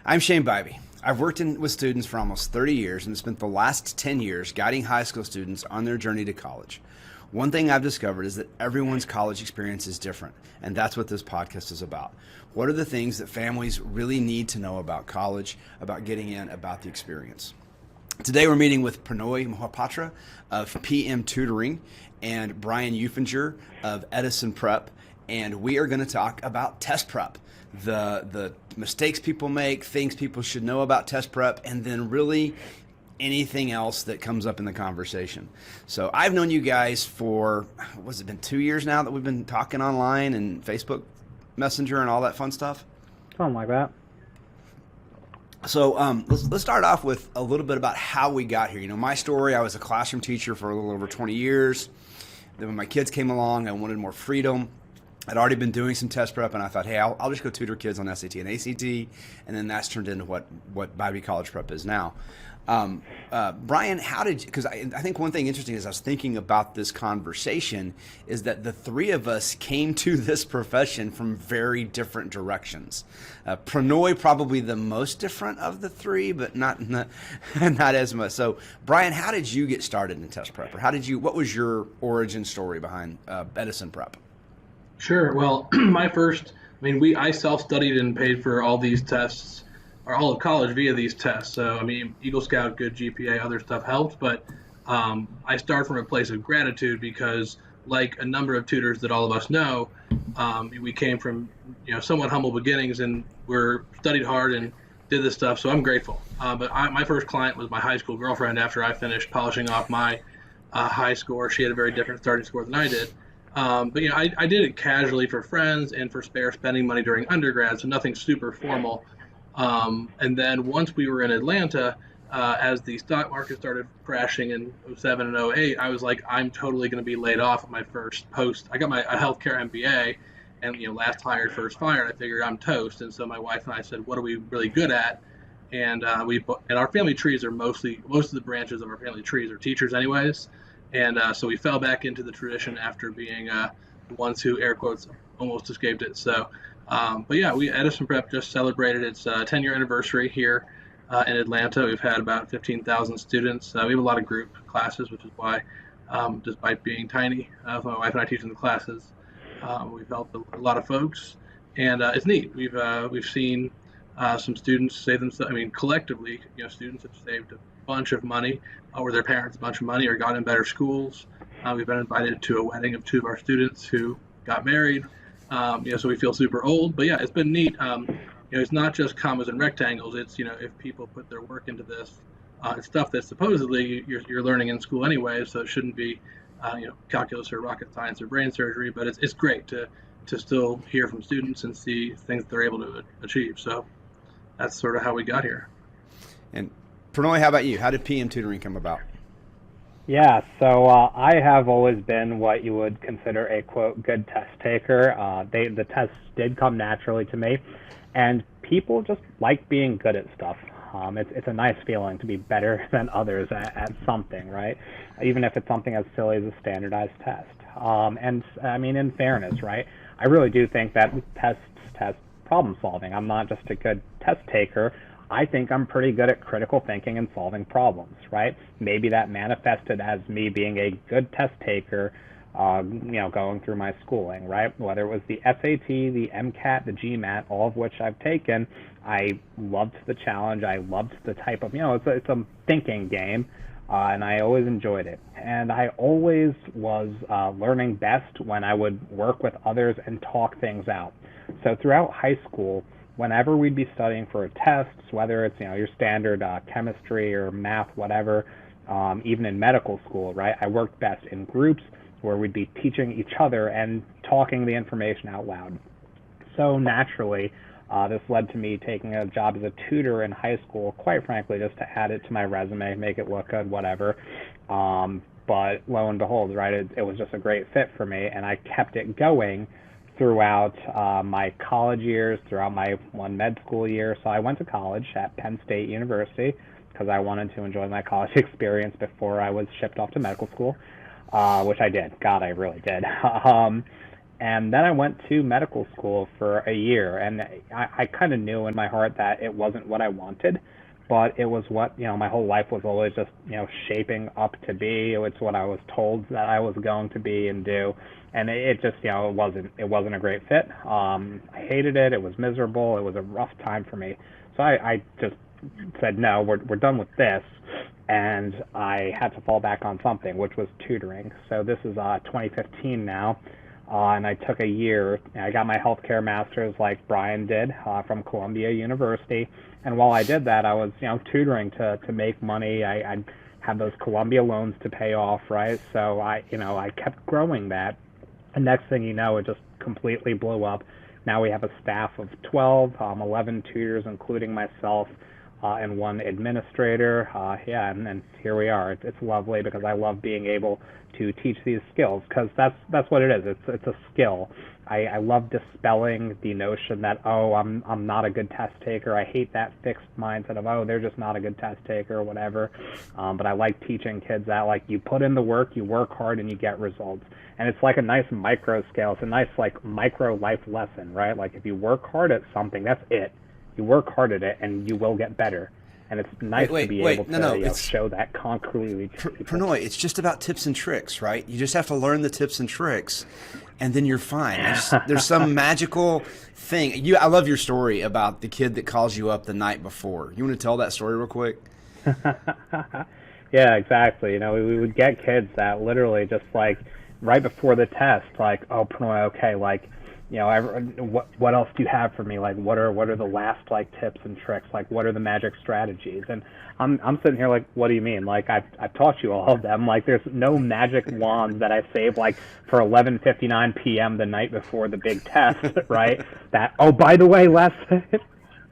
I'm Shane Bybee. I've worked with students for almost 30 years and spent the last 10 years guiding high school students on their journey to college. One thing I've discovered is that everyone's college experience is different, and that's what this podcast is about. What are the things that families really need to know about college, about getting in, about the experience? Today we're meeting with Pranoy Mohapatra of PM Tutoring and Brian Eufinger of Edison Prep, and we are going to talk about test prep, the mistakes people make, things people should know about test prep, and then really anything else that comes up in the conversation. So I've known you guys for, what's it been, 2 years now that we've been talking online and Facebook Messenger and all that fun stuff? Something like that. So let's start off with a little bit about how we got here. You know, my story, I was a classroom teacher for a little over 20 years. Then when my kids came along, I wanted more freedom. I'd already been doing some test prep, and I thought, hey, I'll just go tutor kids on SAT and ACT, and then that's turned into what Bybee College Prep is now. Brian, how did you, because I think one thing interesting as I was thinking about this conversation is that the three of us came to this profession from very different directions. Pranoy probably the most different of the three, but not as much. So Brian, how did you get started in test prep, or what was your origin story behind Edison Prep? Sure. Well, I self-studied and paid for all these tests, or all of college via these tests. So, Eagle Scout, good GPA, other stuff helped, but I start from a place of gratitude because, like a number of tutors that all of us know, we came from, somewhat humble beginnings and we're studied hard and did this stuff. So I'm grateful. But my first client was my high school girlfriend after I finished polishing off my high score. She had a very different starting score than I did. I did it casually for friends and for spare spending money during undergrad, so nothing super formal. And then once we were in Atlanta, as the stock market started crashing in '07 and '08, I was like, I'm totally going to be laid off at my first post. I got a healthcare MBA, and last hired, first fired. I figured I'm toast. And so my wife and I said, what are we really good at? And our family trees are most of the branches of our family trees are teachers, anyways. And so we fell back into the tradition after being the ones who, air quotes, almost escaped it. So, Edison Prep just celebrated its 10-year anniversary here in Atlanta. We've had about 15,000 students. We have a lot of group classes, which is why, despite being tiny, my wife and I teach in the classes, we've helped a lot of folks. And it's neat. We've seen some students save themselves. Collectively, students have saved a bunch of money, or their parents a bunch of money, or got in better schools. We've been invited to a wedding of two of our students who got married. So we feel super old, but yeah, it's been neat. It's not just commas and rectangles. It's, if people put their work into this, it's stuff that supposedly you're learning in school anyway, so it shouldn't be, calculus or rocket science or brain surgery, but it's great to still hear from students and see things they're able to achieve. So that's sort of how we got here. And Pranoy, how about you? How did PM Tutoring come about? Yeah, so I have always been what you would consider a, quote, good test taker. The tests did come naturally to me, and people just like being good at stuff. It's a nice feeling to be better than others at something, right? Even if it's something as silly as a standardized test. In fairness, right, I really do think that tests test problem solving. I'm not just a good test taker. I think I'm pretty good at critical thinking and solving problems, right? Maybe that manifested as me being a good test taker, going through my schooling, right? Whether it was the SAT, the MCAT, the GMAT, all of which I've taken, I loved the challenge. I loved the type of, it's a thinking game, and I always enjoyed it. And I always was learning best when I would work with others and talk things out. So throughout high school, whenever we'd be studying for a test, whether it's your standard chemistry or math, whatever, even in medical school, right? I worked best in groups where we'd be teaching each other and talking the information out loud. So naturally, this led to me taking a job as a tutor in high school, quite frankly, just to add it to my resume, make it look good, whatever. But lo and behold, right, it was just a great fit for me, and I kept it going throughout my college years, throughout my one med school year. So I went to college at Penn State University because I wanted to enjoy my college experience before I was shipped off to medical school, which I did. God, I really did. And then I went to medical school for a year, and I kind of knew in my heart that it wasn't what I wanted, but it was what, my whole life was always just, shaping up to be. It was what I was told that I was going to be and do. And it just, it wasn't a great fit. I hated it. It was miserable. It was a rough time for me. So I just said, no, we're done with this. And I had to fall back on something, which was tutoring. So this is 2015 now. And I took a year. I got my healthcare master's like Brian did from Columbia University. And while I did that, I was, tutoring to make money. I had those Columbia loans to pay off, right? So I kept growing that. And next thing you know, it just completely blew up. Now we have a staff of 12, 11 tutors, including myself, and one administrator. And then here we are. It's lovely because I love being able to teach these skills, because that's what it is. It's a skill. I love dispelling the notion that, I'm not a good test taker. I hate that fixed mindset of, they're just not a good test taker or whatever. But I like teaching kids that, like, you put in the work, you work hard, and you get results. And it's like a nice micro scale. It's a nice like micro life lesson, right? Like if you work hard at something, that's it. You work hard at it, and you will get better. And it's nice to be able to show that concretely. Pranoy, it's just about tips and tricks, right? You just have to learn the tips and tricks, and then you're fine. There's some magical thing. I love your story about the kid that calls you up the night before. You want to tell that story real quick? Yeah, exactly. We would get kids that literally just like right before the test, like, Pranoy, okay, like, what else do you have for me? Like, what are the last like tips and tricks? Like, what are the magic strategies? And I'm sitting here like, what do you mean? Like, I've taught you all of them. Like, there's no magic wands that I save like for 11:59 p.m. the night before the big test, right? That, by the way, Les. Yeah,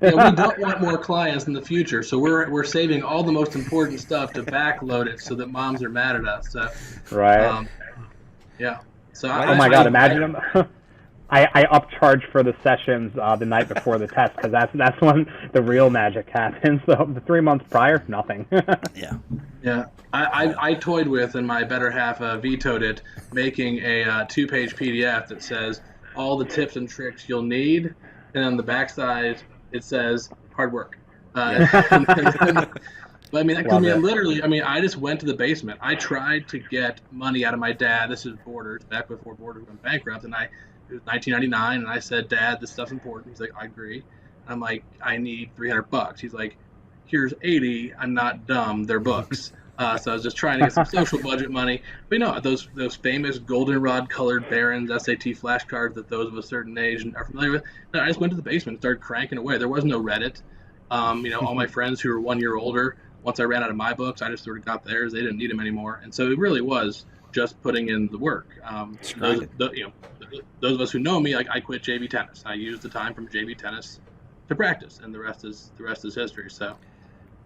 we don't want more clients in the future, so we're saving all the most important stuff to backload it so that moms are mad at us. So, right. Yeah. So my God! Imagine them. I upcharge for the sessions the night before the test, because that's when the real magic happens. So the 3 months prior, nothing. Yeah. I toyed with, and my better half vetoed it, making a 2-page PDF that says all the tips and tricks you'll need, and on the backside it says hard work. But I mean, that could mean literally. I mean, I just went to the basement. I tried to get money out of my dad. This is Borders, back before Borders went bankrupt, and it was 1999, and I said, Dad, this stuff's important. He's like, I agree. And I'm like, I need $300. He's like, here's 80. I'm not dumb. They're books. So I was just trying to get some social budget money. But those famous goldenrod colored Barron's SAT flashcards that those of a certain age are familiar with. No, I just went to the basement and started cranking away. There was no Reddit. All my friends who were 1 year older, once I ran out of my books, I just sort of got theirs. They didn't need them anymore. And so it really was just putting in the work. Those of us who know me, like, I quit JV tennis. I used the time from JV tennis to practice, and the rest is history. So,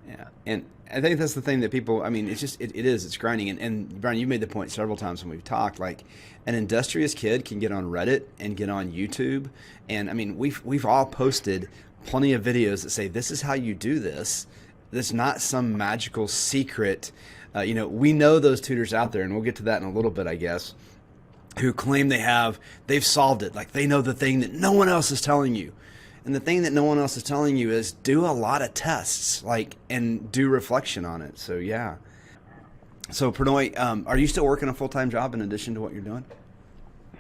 yeah, and I think that's the thing that people. I mean, it's grinding. And Brian, you made the point several times when we've talked. Like, an industrious kid can get on Reddit and get on YouTube, and I mean, we've all posted plenty of videos that say this is how you do this. There's not some magical secret. We know those tutors out there, and we'll get to that in a little bit, I guess, who claim they've solved it. Like, they know the thing that no one else is telling you. And the thing that no one else is telling you is do a lot of tests, and do reflection on it. So, yeah. So, Pranoy, are you still working a full-time job in addition to what you're doing?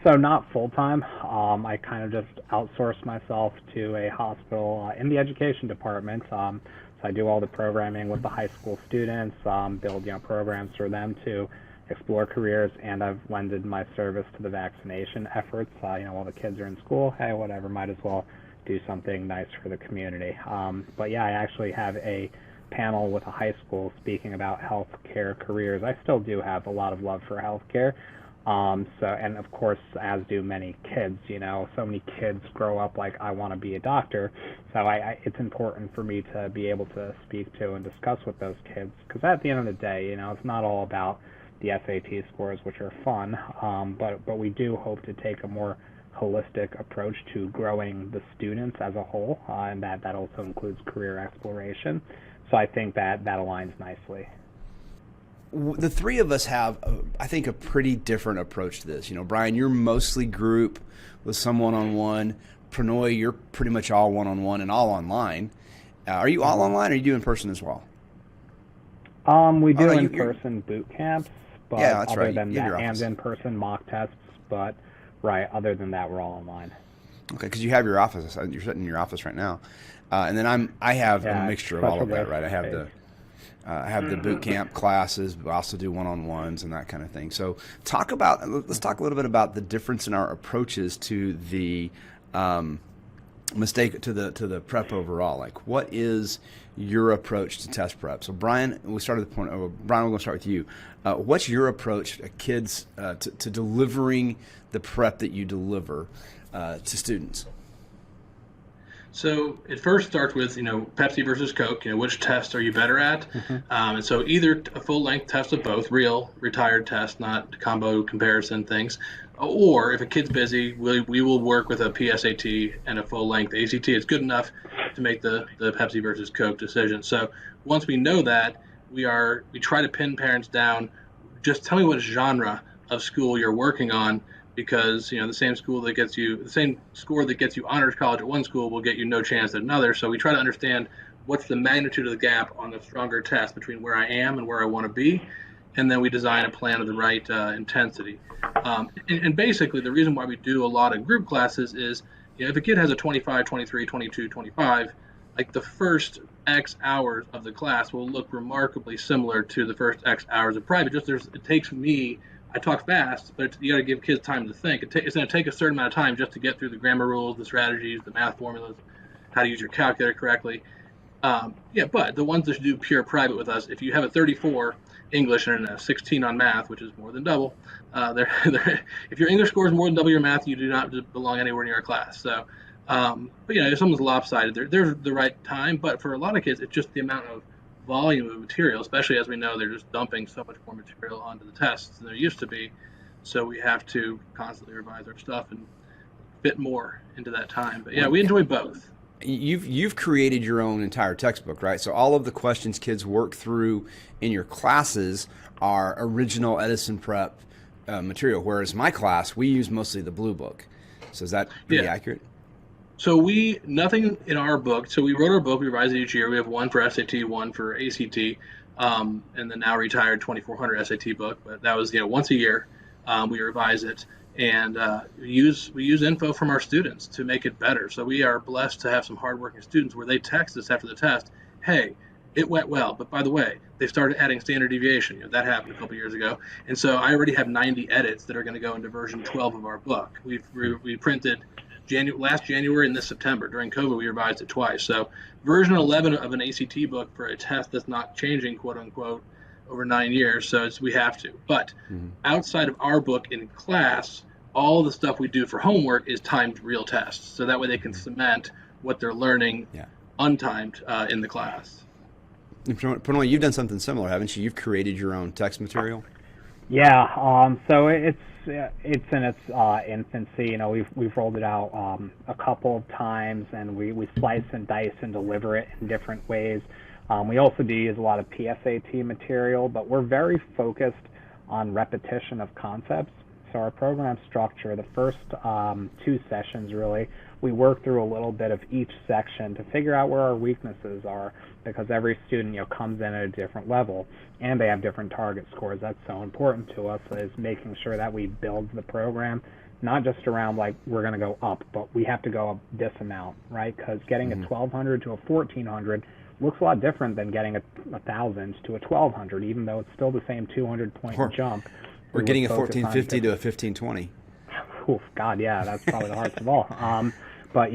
So not full-time. I kind of just outsource myself to a hospital in the education department. So I do all the programming with the high school students, build programs for them to explore careers, and I've lended my service to the vaccination efforts. While the kids are in school, hey, whatever, might as well do something nice for the community. But yeah, I actually have a panel with a high school speaking about healthcare careers. I still do have a lot of love for healthcare. And of course, as do many kids, so many kids grow up like, I want to be a doctor. So it's important for me to be able to speak to and discuss with those kids, because at the end of the day, it's not all about the SAT scores, which are fun, but we do hope to take a more holistic approach to growing the students as a whole, and that also includes career exploration. So I think that aligns nicely. the three of us have, I think, a pretty different approach to this. Brian, you're mostly group with some one-on-one. Pranoy, you're pretty much all one-on-one and all online. Are you all online, or are you do in person as well? We do in-person boot camps, but yeah, that's other right. than that, and in-person mock tests. But other than that, we're all online. Okay, because you have your office. You're sitting in your office right now, and then I have a mixture of all of that, right? I have the boot camp classes, but I also do one-on-ones and that kind of thing. So let's talk a little bit about the difference in our approaches to the mistake to the prep overall. Like, what is your approach to test prep? So Brian, we started the point. Brian, we're going to start with you. What's your approach to kids to delivering the prep that you deliver to students? So it first starts with, Pepsi versus Coke, which test are you better at? And so either a full-length test of both, real retired test, not combo comparison things, or if a kid's busy, we will work with a PSAT and a full-length ACT. It's good enough to make the Pepsi versus Coke decision. So once we know that, we try to pin parents down. Just tell me what genre of school you're working on, because the same score that gets you honors college at one school will get you no chance at another. So we try to understand what's the magnitude of the gap on the stronger test between where I am and where I want to be, and then we design a plan of the right intensity. And basically, the reason why we do a lot of group classes is, if a kid has a 25, 23, 22, 25, like the first X hours of the class will look remarkably similar to the first X hours of private. It takes me. I talk fast, but you got to give kids time to think. It's going to take a certain amount of time just to get through the grammar rules, the strategies, the math formulas, how to use your calculator correctly. But the ones that do pure private with us, if you have a 34 English and a 16 on math, which is more than double, if your English score is more than double your math, you do not belong anywhere near our class. So, if someone's lopsided, there's the right time. But for a lot of kids, it's just the amount of volume of material, especially as we know they're just dumping so much more material onto the tests than there used to be. So we have to constantly revise our stuff and fit more into that time. But we enjoy both. You've created your own entire textbook, right? So all of the questions kids work through in your classes are original Edison Prep material, whereas my class, we use mostly the blue book. So is that pretty accurate? So nothing in our book. So we wrote our book, we revise it each year. We have one for SAT, one for ACT, and the now retired 2400 SAT book. But that was, once a year, we revise it, and we use info from our students to make it better. So we are blessed to have some hardworking students where they text us after the test, hey, it went well, but by the way, they started adding standard deviation. That happened a couple years ago. And so I already have 90 edits that are going to go into version 12 of our book. We printed last January and this September. During COVID, we revised it twice. So version 11 of an ACT book for a test that's not changing, quote unquote, over 9 years. So we have to. But outside of our book in class, all the stuff we do for homework is timed real tests. So that way they can cement what they're learning untimed in the class. Pranoy, you've done something similar, haven't you? You've created your own text material. Yeah. So it's in its infancy. We've rolled it out a couple of times, and we slice and dice and deliver it in different ways. We also do use a lot of PSAT material, but we're very focused on repetition of concepts. So our program structure, the first 2 sessions really, we work through a little bit of each section to figure out where our weaknesses are, because every student comes in at a different level and they have different target scores. That's so important to us, is making sure that we build the program not just around like we're going to go up, but we have to go up this amount, right? Because getting a 1200 to a 1400 looks a lot different than getting a 1000 to a 1200, even though it's still the same 200-point jump. We're getting a 1450 to a 1520. Oof, God, yeah, that's probably the hardest of all. But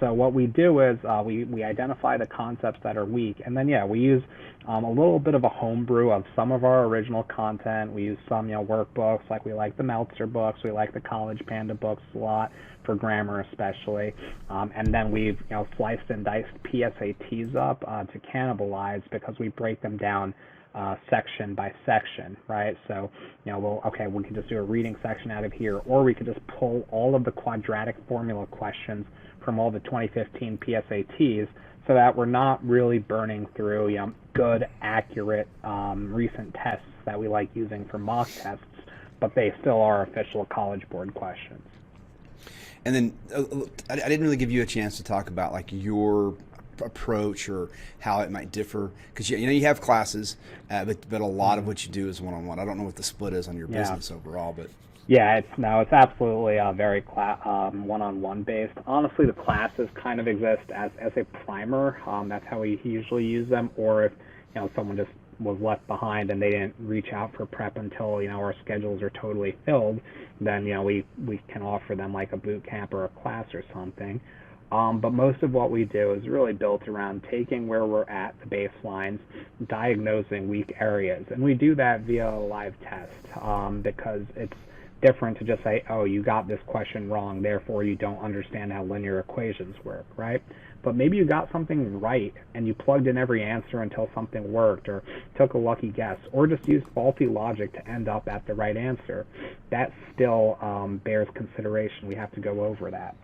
so what we do is we identify the concepts that are weak, and then we use a little bit of a homebrew of some of our original content. We use some workbooks, like we like the Meltzer books, we like the College Panda books a lot for grammar especially, and then we've sliced and diced PSATs up to cannibalize, because we break them down section by section, right? So, we could just do a reading section out of here, or we could just pull all of the quadratic formula questions from all the 2015 PSATs, so that we're not really burning through, good, accurate, recent tests that we like using for mock tests, but they still are official College Board questions. And then I didn't really give you a chance to talk about like your approach or how it might differ, because you have classes, but a lot of what you do is one-on-one. I don't know what the split is on your business overall, but yeah, it's absolutely very one-on-one based. Honestly, the classes kind of exist as a primer. That's how we usually use them. Or if someone just was left behind and they didn't reach out for prep until our schedules are totally filled, then we can offer them like a boot camp or a class or something. But most of what we do is really built around taking where we're at, the baselines, diagnosing weak areas. And we do that via a live test because it's different to just say, oh, you got this question wrong, therefore you don't understand how linear equations work, right? But maybe you got something right and you plugged in every answer until something worked, or took a lucky guess, or just used faulty logic to end up at the right answer. That still bears consideration. We have to go over that.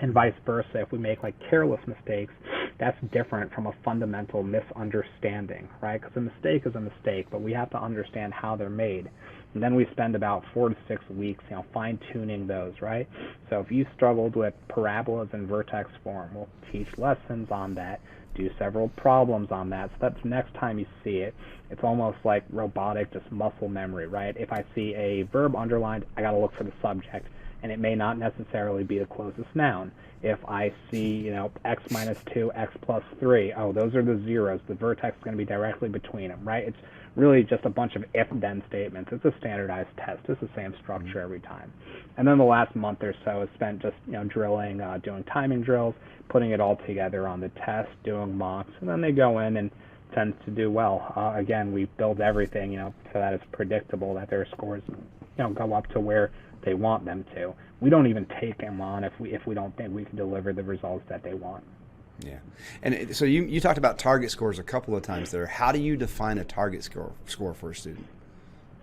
And vice versa, if we make like careless mistakes, that's different from a fundamental misunderstanding, right? Because a mistake is a mistake, but we have to understand how they're made. And then we spend about 4 to 6 weeks, fine-tuning those, right? So if you struggled with parabolas in vertex form, we'll teach lessons on that, do several problems on that, so that the next time you see it, it's almost like robotic, just muscle memory, right? If I see a verb underlined, I got to look for the subject, and it may not necessarily be the closest noun. If I see, x minus 2, x plus 3, oh, those are the zeros. The vertex is going to be directly between them, right? It's really just a bunch of if-then statements. It's a standardized test. It's the same structure every time. And then the last month or so is spent just, drilling, doing timing drills, putting it all together on the test, doing mocks, and then they go in and tend to do well. Again, we build everything, so that it's predictable that their scores, go up to where they want them to. We don't even take them on if we don't think we can deliver the results that they want. Yeah. And so you talked about target scores a couple of times there. How do you define a target score for a student?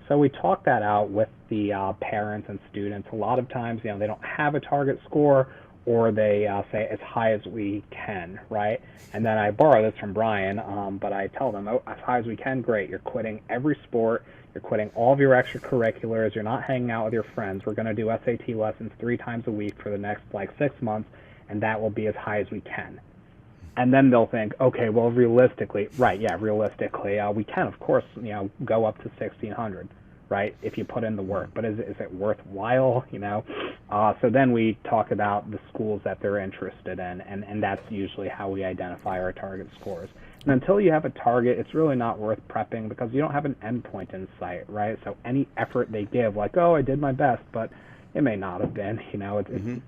So we talk that out with the parents and students. A lot of times, they don't have a target score, or they say as high as we can, right? And then I borrow this from Brian, but I tell them, oh, as high as we can, great. You're quitting every sport. You're quitting all of your extracurriculars. You're not hanging out with your friends. We're going to do SAT lessons 3 times a week for the next 6 months, and that will be as high as we can. And then they'll think, okay, well, realistically, right, yeah, realistically, we can, of course, go up to 1,600, right, if you put in the work. But is it worthwhile, So then we talk about the schools that they're interested in, and that's usually how we identify our target scores. And until you have a target, it's really not worth prepping because you don't have an endpoint in sight, right? So any effort they give, like, oh, I did my best, but it may not have been,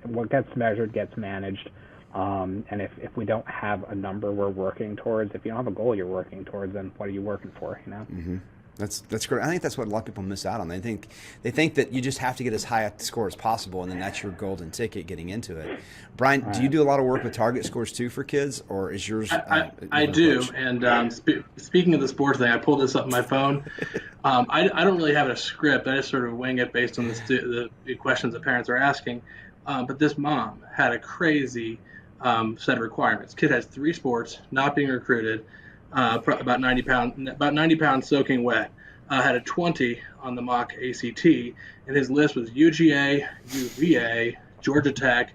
what gets measured gets managed. And if we don't have a number we're working towards, if you don't have a goal you're working towards, then what are you working for, Mm-hmm. That's great. I think that's what a lot of people miss out on. They think that you just have to get as high a score as possible, and then that's your golden ticket getting into it. Brian, do you do a lot of work with target scores too for kids, or is yours? I do. And speaking of the sports thing, I pulled this up on my phone. I don't really have a script. I just sort of wing it based on the questions that parents are asking. But this mom had a crazy set of requirements. Kid has 3 sports, not being recruited, about 90 pounds soaking wet. Had a 20 on the mock ACT, and his list was UGA, UVA, Georgia Tech,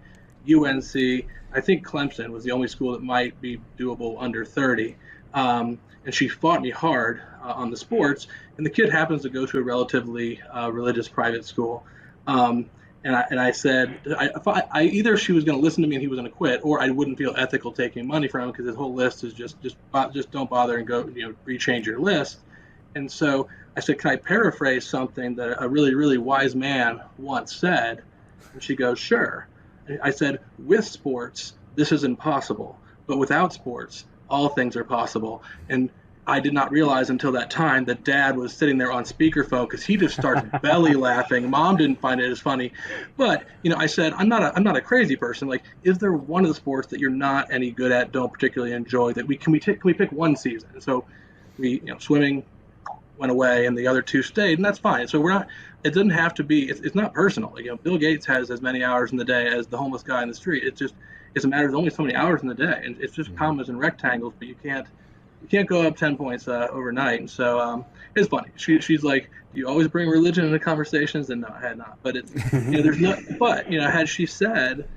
UNC. I think Clemson was the only school that might be doable under 30. And she fought me hard on the sports, and the kid happens to go to a relatively religious private school. And I said, I either she was going to listen to me and he was going to quit, or I wouldn't feel ethical taking money from him because his whole list is just don't bother and go rechange your list. And so I said, can I paraphrase something that a really, really wise man once said? And she goes, sure. And I said, with sports, this is impossible, but without sports, all things are possible. And I did not realize until that time that Dad was sitting there on speakerphone because he just starts belly laughing. Mom didn't find it as funny, but I said I'm not a crazy person. Like, is there one of the sports that you're not any good at, don't particularly enjoy, that can we pick one season? And so we swimming went away and the other 2 stayed, and that's fine. So we're not. It doesn't have to be. It's not personal. Bill Gates has as many hours in the day as the homeless guy in the street. it's a matter of only so many hours in the day, and it's just commas and rectangles, but you can't go up 10 points overnight. And so it's funny. She's like, do you always bring religion into conversations? And no, I had not. But it's, there's no, but, had she said,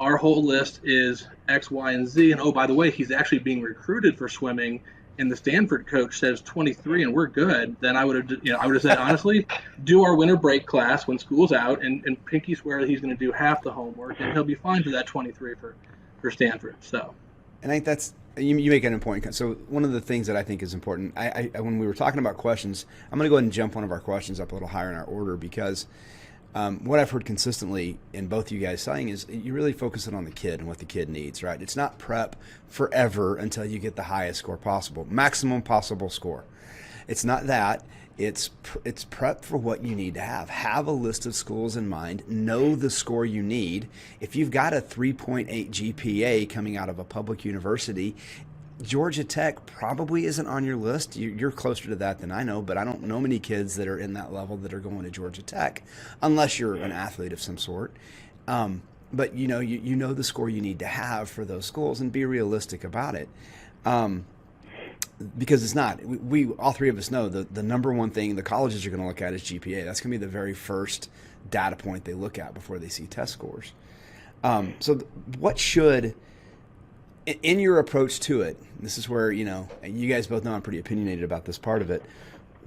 our whole list is X, Y, and Z. And oh, by the way, he's actually being recruited for swimming, and the Stanford coach says 23 and we're good, then I would have said, honestly, do our winter break class when school's out, and pinky swear that he's going to do half the homework, and he'll be fine for that 23 for Stanford. So. And I think that's, you make an important point. So one of the things that I think is important, I when we were talking about questions, I'm going to go ahead and jump one of our questions up a little higher in our order, because what I've heard consistently in both you guys saying is you really focus it on the kid and what the kid needs, right? It's not prep forever until you get the highest score possible, maximum possible score. It's not that. It's prep for what you need to have. Have a list of schools in mind. Know the score you need. If you've got a 3.8 GPA coming out of a public university, Georgia Tech probably isn't on your list. You're closer to that than I know, but I don't know many kids that are in that level that are going to Georgia Tech, unless you're an athlete of some sort. But you know the score you need to have for those schools, and be realistic about it. Because it's not. We all three of us know the number one thing the colleges are going to look at is GPA. That's going to be the very first data point they look at before they see test scores. So what should, in your approach to it, this is where, you guys both know I'm pretty opinionated about this part of it.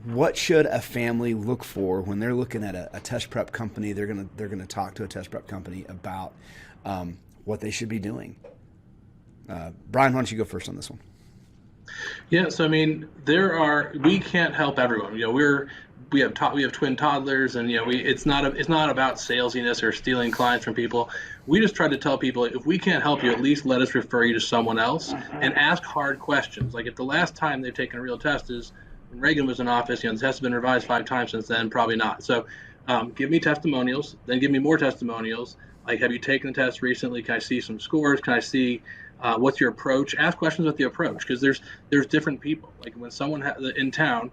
What should a family look for when they're looking at a test prep company? They're gonna talk to a test prep company about what they should be doing. Brian, why don't you go first on this one? Yeah, so I mean, we can't help everyone. We have twin toddlers, and it's not about salesiness or stealing clients from people. We just try to tell people, if we can't help you, at least let us refer you to someone else, and ask hard questions. Like, if the last time they've taken a real test is when Reagan was in office, the test has been revised 5 times since then, probably not. So give me testimonials, then give me more testimonials. Like, have you taken the test recently? Can I see some scores? Can I see what's your approach? Ask questions about the approach, because there's different people. Like, when someone in town,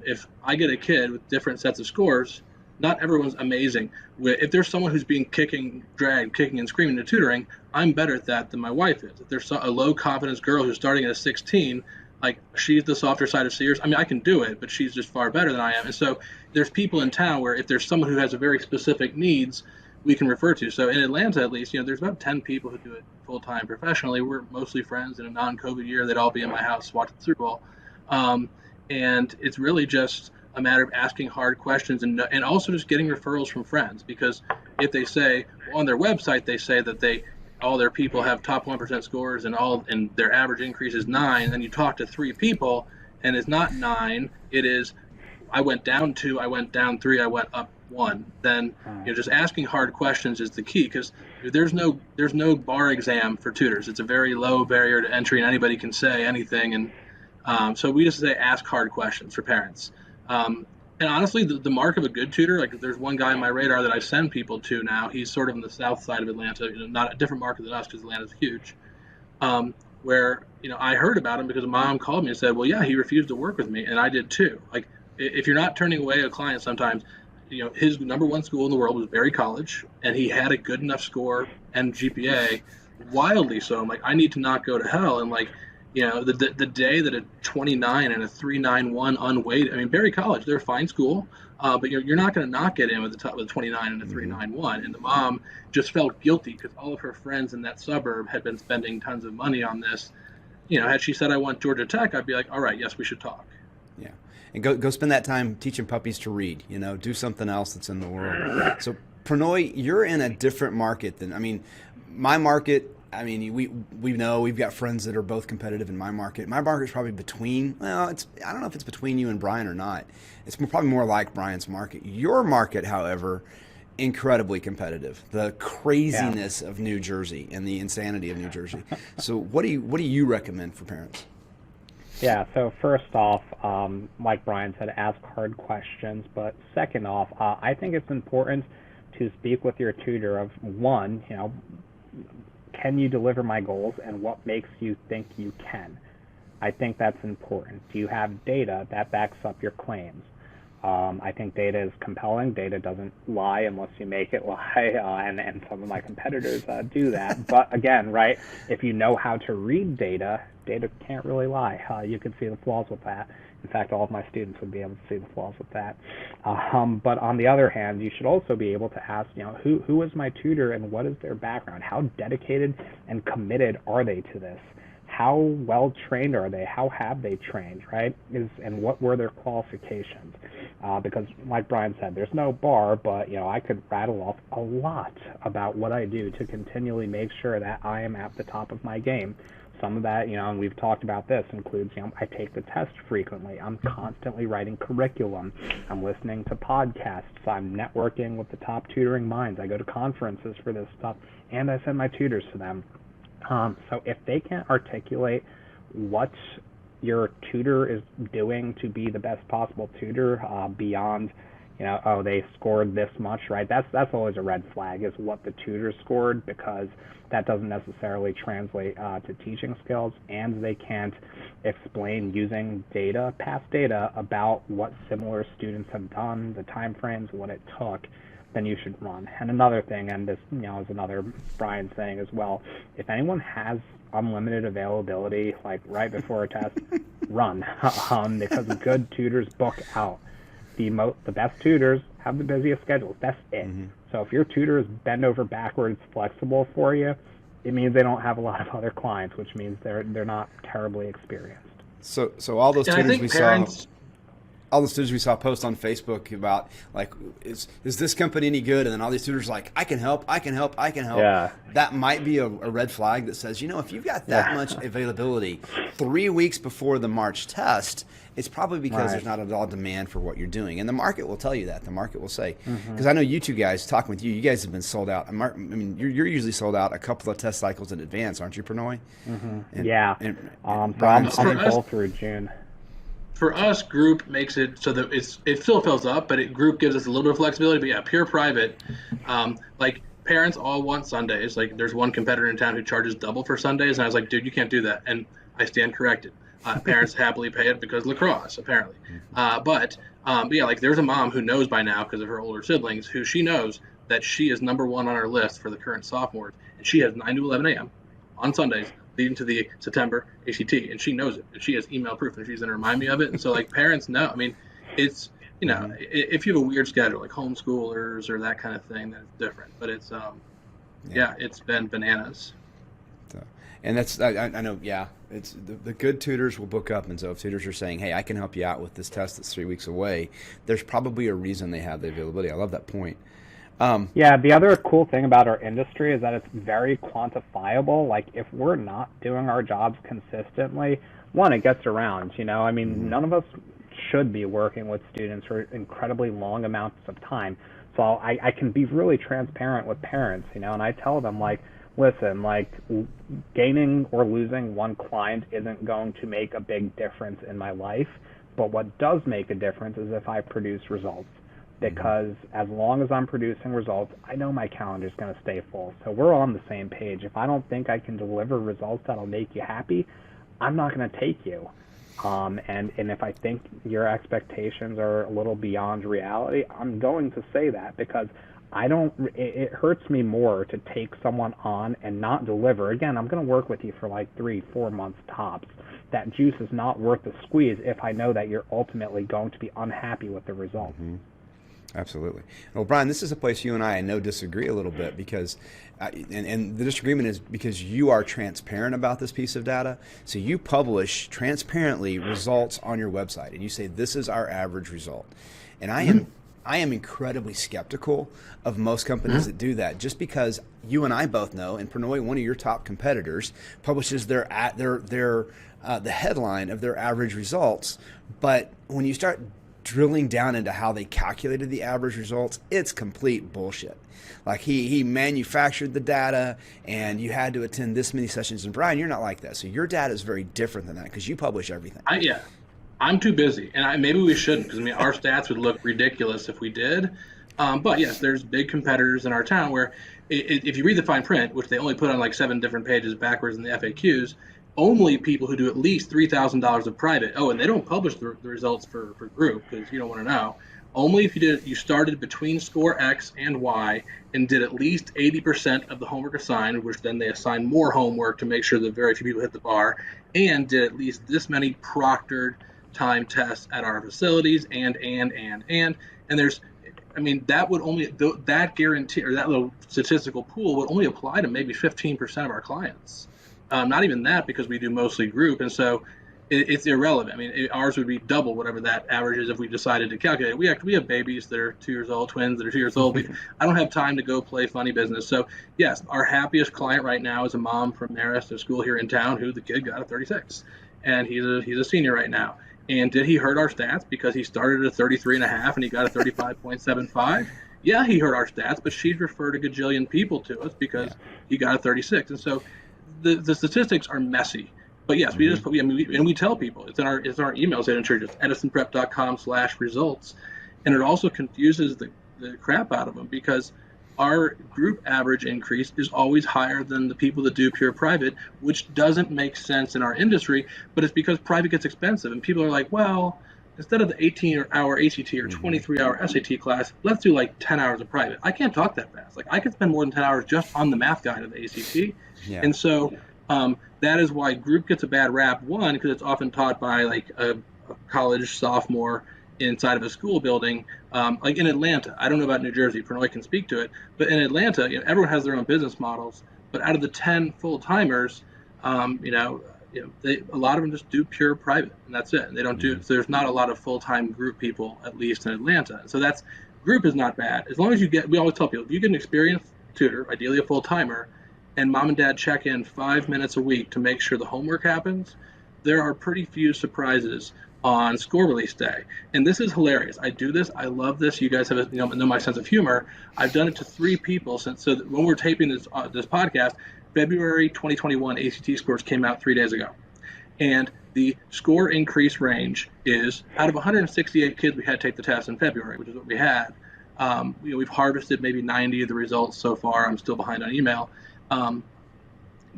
if I get a kid with different sets of scores, not everyone's amazing. If there's someone who's being kicking and screaming to tutoring, I'm better at that than my wife is. If there's a low confidence girl who's starting at a 16, like, she's the softer side of Sears. I mean, I can do it, but she's just far better than I am. And so there's people in town where if there's someone who has a very specific needs, we can refer to. So in Atlanta, at least, there's about 10 people who do it full-time professionally. We're mostly friends. In a non-COVID year, they'd all be in my house watching the Super Bowl. And it's really just a matter of asking hard questions, and also just getting referrals from friends. Because if they say, on their website, they say that all their people have top 1% scores, and their average increase is 9, and you talk to 3 people and it's not 9, it is, I went down 2, I went down 3, I went up 1. Then just asking hard questions is the key, because there's no bar exam for tutors. It's a very low barrier to entry, and anybody can say anything. And so we just say ask hard questions for parents. And honestly, the mark of a good tutor, like, there's one guy on my radar that I send people to now. He's sort of on the south side of Atlanta, not a different market than us, because Atlanta's huge. Where I heard about him because a mom called me and said, well, yeah, he refused to work with me, and I did too. Like, if you're not turning away a client sometimes, his number one school in the world was Berry College, and he had a good enough score and GPA, wildly so. I'm like, I need to not go to hell. And like, the day that a 29 and a 391 unweighted, I mean, Berry College, they're a fine school, but you're not going to not get in with a 29 and a 391. And the mom just felt guilty because all of her friends in that suburb had been spending tons of money on this. Had she said, I want Georgia Tech, I'd be like, all right, yes, we should talk. Yeah. And go spend that time teaching puppies to read, do something else that's in the world. So Pranoy, you're in a different market than, my market. We know we've got friends that are both competitive in my market. My market's probably I don't know if it's between you and Brian or not. It's probably more like Brian's market. Your market, however, incredibly competitive. The craziness of New Jersey and the insanity of New Jersey. So what do you recommend for parents? Yeah, so first off, like Brian said, ask hard questions. But second off, I think it's important to speak with your tutor of, one, can you deliver my goals, and what makes you think you can? I think that's important. Do you have data that backs up your claims? I think data is compelling. Data doesn't lie unless you make it lie, and some of my competitors do that. But again, right, if you know how to read data, data can't really lie. You can see the flaws with that. In fact, all of my students would be able to see the flaws with that. But on the other hand, you should also be able to ask, who is my tutor and what is their background? How dedicated and committed are they to this? How well trained are they? How have they trained, right? And what were their qualifications? Because like Brian said, there's no bar, but I could rattle off a lot about what I do to continually make sure that I am at the top of my game. Some of that, and we've talked about this, includes, I take the test frequently. I'm constantly writing curriculum. I'm listening to podcasts. I'm networking with the top tutoring minds. I go to conferences for this stuff, and I send my tutors to them. So if they can't articulate what your tutor is doing to be the best possible tutor beyond, they scored this much, right? That's always a red flag, is what the tutor scored, because that doesn't necessarily translate to teaching skills, and they can't explain using data, past data, about what similar students have done, the time frames, what it took. Then you should run. And another thing, and this is another Brian saying as well, if anyone has unlimited availability, like right before a test, run, because good tutors book out. The best tutors have the busiest schedules. That's it. Mm-hmm. So if your tutor is bend over backwards flexible for you, it means they don't have a lot of other clients, which means they're not terribly experienced. So all those tutors we saw. All the students we saw post on Facebook about, like, is this company any good? And then all these tutors like, I can help. Yeah. That might be a red flag that says, if you've got that much availability 3 weeks before the March test, it's probably because there's not at all demand for what you're doing. And the market will tell you that. The market will say, because I know you two guys, talking with you guys have been sold out. I mean, you're usually sold out a couple of test cycles in advance, aren't you, Pranoy? Mm-hmm. So I'm full through June. For us, group makes it so that it still fills up, but group gives us a little bit of flexibility. But yeah, pure private, like parents all want Sundays. Like there's one competitor in town who charges double for Sundays, and I was like, dude, you can't do that. And I stand corrected. Parents happily pay it because lacrosse, apparently. But yeah, like there's a mom who knows by now because of her older siblings, who she knows that she is number one on our list for the current sophomores, and she has 9 to 11 a.m. on Sundays, leading to the September ACT, and she knows it, and she has email proof, and she's going to remind me of it. And so, like, parents know. I mean, it's, if you have a weird schedule, like homeschoolers or that kind of thing, that's different. But it's, it's been bananas. So, and that's, I know, it's the good tutors will book up. And so if tutors are saying, hey, I can help you out with this test that's 3 weeks away, there's probably a reason they have the availability. I love that point. The other cool thing about our industry is that it's very quantifiable. Like, if we're not doing our jobs consistently, one, it gets around, I mean, none of us should be working with students for incredibly long amounts of time. So I can be really transparent with parents, and I tell them, like, listen, like, gaining or losing one client isn't going to make a big difference in my life, but what does make a difference is if I produce results. Because as long as I'm producing results, I know my calendar is going to stay full. So we're on the same page. If I don't think I can deliver results that'll make you happy, I'm not going to take you. And if I think your expectations are a little beyond reality, I'm going to say that, because it hurts me more to take someone on and not deliver. Again, I'm going to work with you for like 3-4 months tops. That juice is not worth the squeeze if I know that you're ultimately going to be unhappy with the result. Mm-hmm. Absolutely. Well, Brian, this is a place you and I know disagree a little bit, because, and the disagreement is because you are transparent about this piece of data. So you publish transparently results on your website, and you say this is our average result. And I am incredibly skeptical of most companies that do that, just because you and I both know, and Pranoy, one of your top competitors, publishes the headline of their average results, but when you start drilling down into how they calculated the average results, it's complete bullshit. Like he manufactured the data, and you had to attend this many sessions. And Brian, you're not like that. So your data is very different than that, because you publish everything. I'm too busy, and maybe we shouldn't, because our stats would look ridiculous if we did. But yes, there's big competitors in our town where if you read the fine print, which they only put on like 7 different pages backwards in the FAQs, only people who do at least $3,000 of private. Oh, and they don't publish the results for group, because you don't want to know. only if you started between score X and Y and did at least 80% of the homework assigned, which then they assign more homework to make sure that very few people hit the bar, and did at least this many proctored time tests at our facilities, and there's, I mean, that would only, that guarantee, or that little statistical pool would only apply to maybe 15% of our clients. Not even that, because we do mostly group, and so it's irrelevant. I mean, ours would be double whatever that average is if we decided to calculate it. We have babies that are 2 years old, twins that are 2 years old. I don't have time to go play funny business. So yes, our happiest client right now is a mom from Marist, a school here in town, who the kid got a 36, and he's a senior right now. And did he hurt our stats because he started at a 33.5 and he got a 35.75? Yeah, he hurt our stats, but she's referred a gajillion people to us because he got a 36. And so the statistics are messy. But yes, we tell people, it's in our emails at It's edisonprep.com/results. And it also confuses the crap out of them, because our group average increase is always higher than the people that do pure private, which doesn't make sense in our industry, but it's because private gets expensive. And people are like, well, instead of the 18-hour ACT or 23-hour SAT class, let's do like 10 hours of private. I can't talk that fast. Like, I could spend more than 10 hours just on the math guide of the ACT. Yeah. And so that is why group gets a bad rap, one, because it's often taught by like a college sophomore inside of a school building, like in Atlanta. I don't know about New Jersey, Pranoy can speak to it, but in Atlanta, everyone has their own business models, but out of the 10 full-timers, a lot of them just do pure private, and that's it. They don't do, so there's not a lot of full-time group people, at least in Atlanta. So that's, group is not bad. As long as we always tell people, if you get an experienced tutor, ideally a full-timer, and mom and dad check in 5 minutes a week to make sure the homework happens, there are pretty few surprises on score release day. And this is hilarious. I do this. I love this. You guys have know my sense of humor. I've done it to 3 people since. So when we're taping this podcast, February 2021 ACT scores came out 3 days ago, and the score increase range is, out of 168 kids we had take the test in February, which is what we had. We've harvested maybe 90 of the results so far. I'm still behind on email.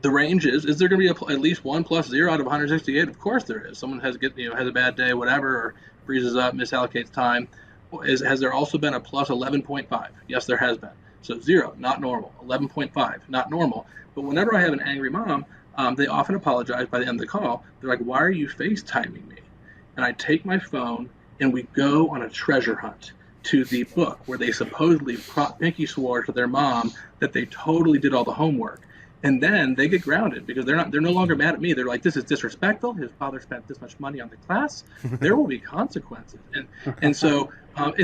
The range is there going to be at least 1 plus 0 out of 168? Of course there is. Someone has a bad day, whatever, or freezes up, misallocates time. Has there also been a plus 11.5? Yes, there has been. So 0, not normal. 11.5, not normal. But whenever I have an angry mom, they often apologize by the end of the call. They're like, why are you FaceTiming me? And I take my phone and we go on a treasure hunt to the book where they supposedly pinky swore to their mom that they totally did all the homework. And then they get grounded because they're no longer mad at me. They're like, this is disrespectful. His father spent this much money on the class. There will be consequences. And so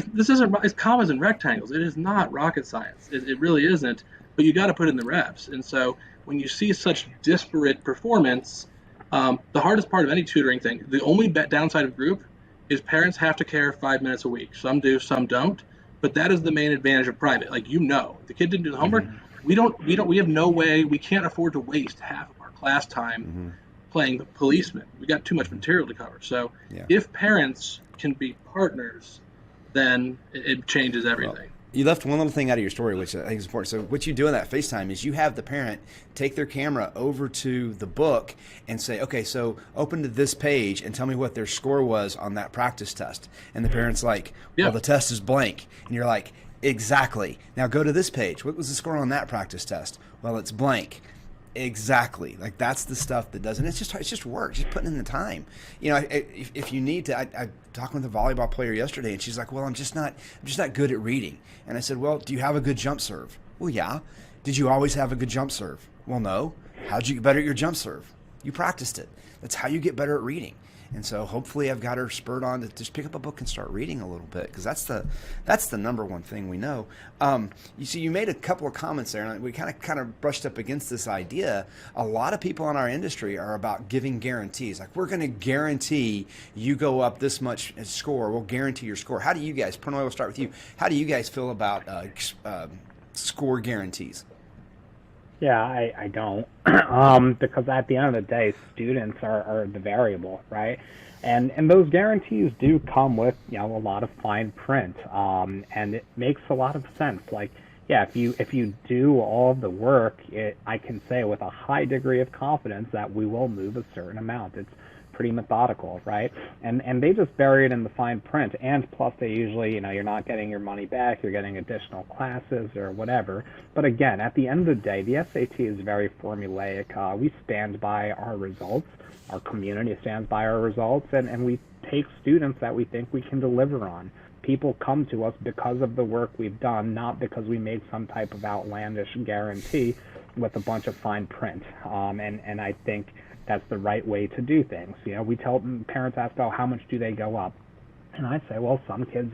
this isn't, it's commas and rectangles. It is not rocket science. It really isn't. But you got to put in the reps. And so when you see such disparate performance, the hardest part of any tutoring thing, the only downside of group is parents have to care 5 minutes a week. Some do, some don't. But that is the main advantage of private. Like, if the kid didn't do the homework, we have no way, we can't afford to waste half of our class time playing the policeman. We got too much material to cover. So if parents can be partners, then it changes everything. Well, you left one little thing out of your story, which I think is important. So what you do in that FaceTime is you have the parent take their camera over to the book and say, okay, so open to this page and tell me what their score was on that practice test. And the parent's like, well, the test is blank. And you're like, exactly. Now go to this page. What was the score on that practice test? Well, it's blank. Exactly. Like, that's the stuff that doesn't. It's just work. Just putting in the time. If you need to. I talking with a volleyball player yesterday, and she's like, "Well, I'm just not good at reading." And I said, "Well, do you have a good jump serve?" "Well, yeah." "Did you always have a good jump serve?" "Well, no." "How'd you get better at your jump serve?" "You practiced it." That's how you get better at reading. And so hopefully I've got her spurred on to just pick up a book and start reading a little bit, because that's the number one thing we know. You made a couple of comments there, and we kind of brushed up against this idea. A lot of people in our industry are about giving guarantees. Like, we're going to guarantee you go up this much score. We'll guarantee your score. How do you guys, Pranoy, we'll start with you. How do you guys feel about score guarantees? Yeah, I don't, because at the end of the day, students are the variable, right? And those guarantees do come with, a lot of fine print, and it makes a lot of sense. Like, if you do all of the work, I can say with a high degree of confidence that we will move a certain amount. It's pretty methodical, right? And they just bury it in the fine print. And plus, they usually, you're not getting your money back. You're getting additional classes or whatever. But again, at the end of the day, the SAT is very formulaic. We stand by our results. Our community stands by our results, and we take students that we think we can deliver on. People come to us because of the work we've done, not because we made some type of outlandish guarantee with a bunch of fine print. And I think that's the right way to do things. We tell parents ask, oh, how much do they go up? And I say, well, some kids,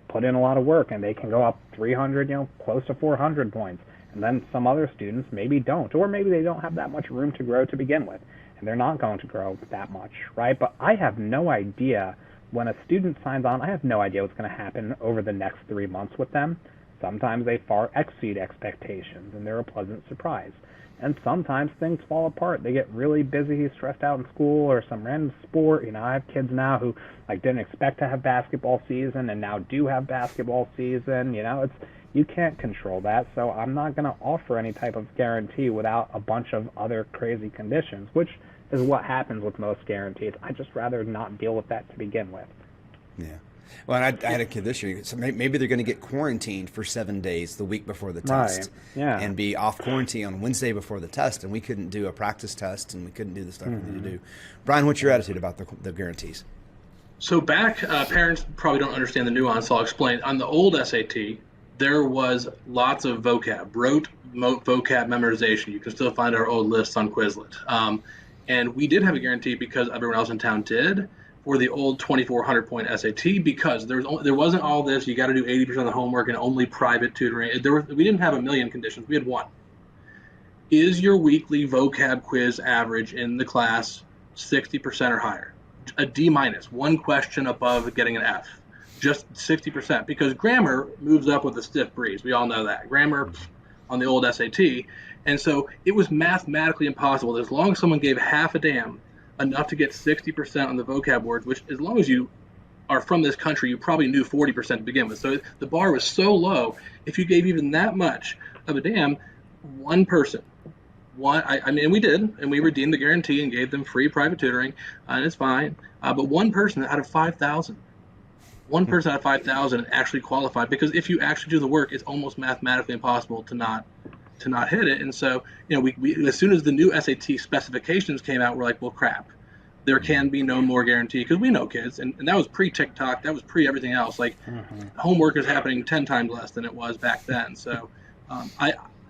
put in a lot of work and they can go up 300, close to 400 points. And then some other students maybe don't, or maybe they don't have that much room to grow to begin with. And they're not going to grow that much, right? But I have no idea when a student signs on, I have no idea what's going to happen over the next 3 months with them. Sometimes they far exceed expectations and they're a pleasant surprise. And sometimes things fall apart. They get really busy, stressed out in school or some random sport. I have kids now who didn't expect to have basketball season and now do have basketball season. You can't control that. So I'm not going to offer any type of guarantee without a bunch of other crazy conditions, which is what happens with most guarantees. I just rather not deal with that to begin with. Yeah. Well, and I had a kid this year, so maybe they're going to get quarantined for 7 days the week before the test, right. Yeah. and be off quarantine on Wednesday before the test, and we couldn't do a practice test, and we couldn't do the stuff we need to do. Brian, what's your attitude about the guarantees? So back, parents probably don't understand the nuance, so I'll explain. On the old SAT, there was lots of vocab, rote vocab memorization. You can still find our old lists on Quizlet. And we did have a guarantee because everyone else in town did for the old 2,400 point SAT, because there wasn't all this, you got to do 80% of the homework and only private tutoring. We didn't have a million conditions. We had one. Is your weekly vocab quiz average in the class 60% or higher? A D minus, one question above getting an F. Just 60%, because grammar moves up with a stiff breeze. We all know that. Grammar on the old SAT. And so it was mathematically impossible. As long as someone gave half a damn, enough to get 60% on the vocab words, which as long as you are from this country, you probably knew 40% to begin with. So the bar was so low, if you gave even that much of a damn, one person, I mean, we did, and we redeemed the guarantee and gave them free private tutoring, and it's fine. But one person out of 5,000, actually qualified, because if you actually do the work, it's almost mathematically impossible to not hit it. And so, we as soon as the new SAT specifications came out, we're like, well, crap, there can be no more guarantee, because we know kids, and that was pre-TikTok, that was pre-everything else. Homework is happening 10 times less than it was back then. So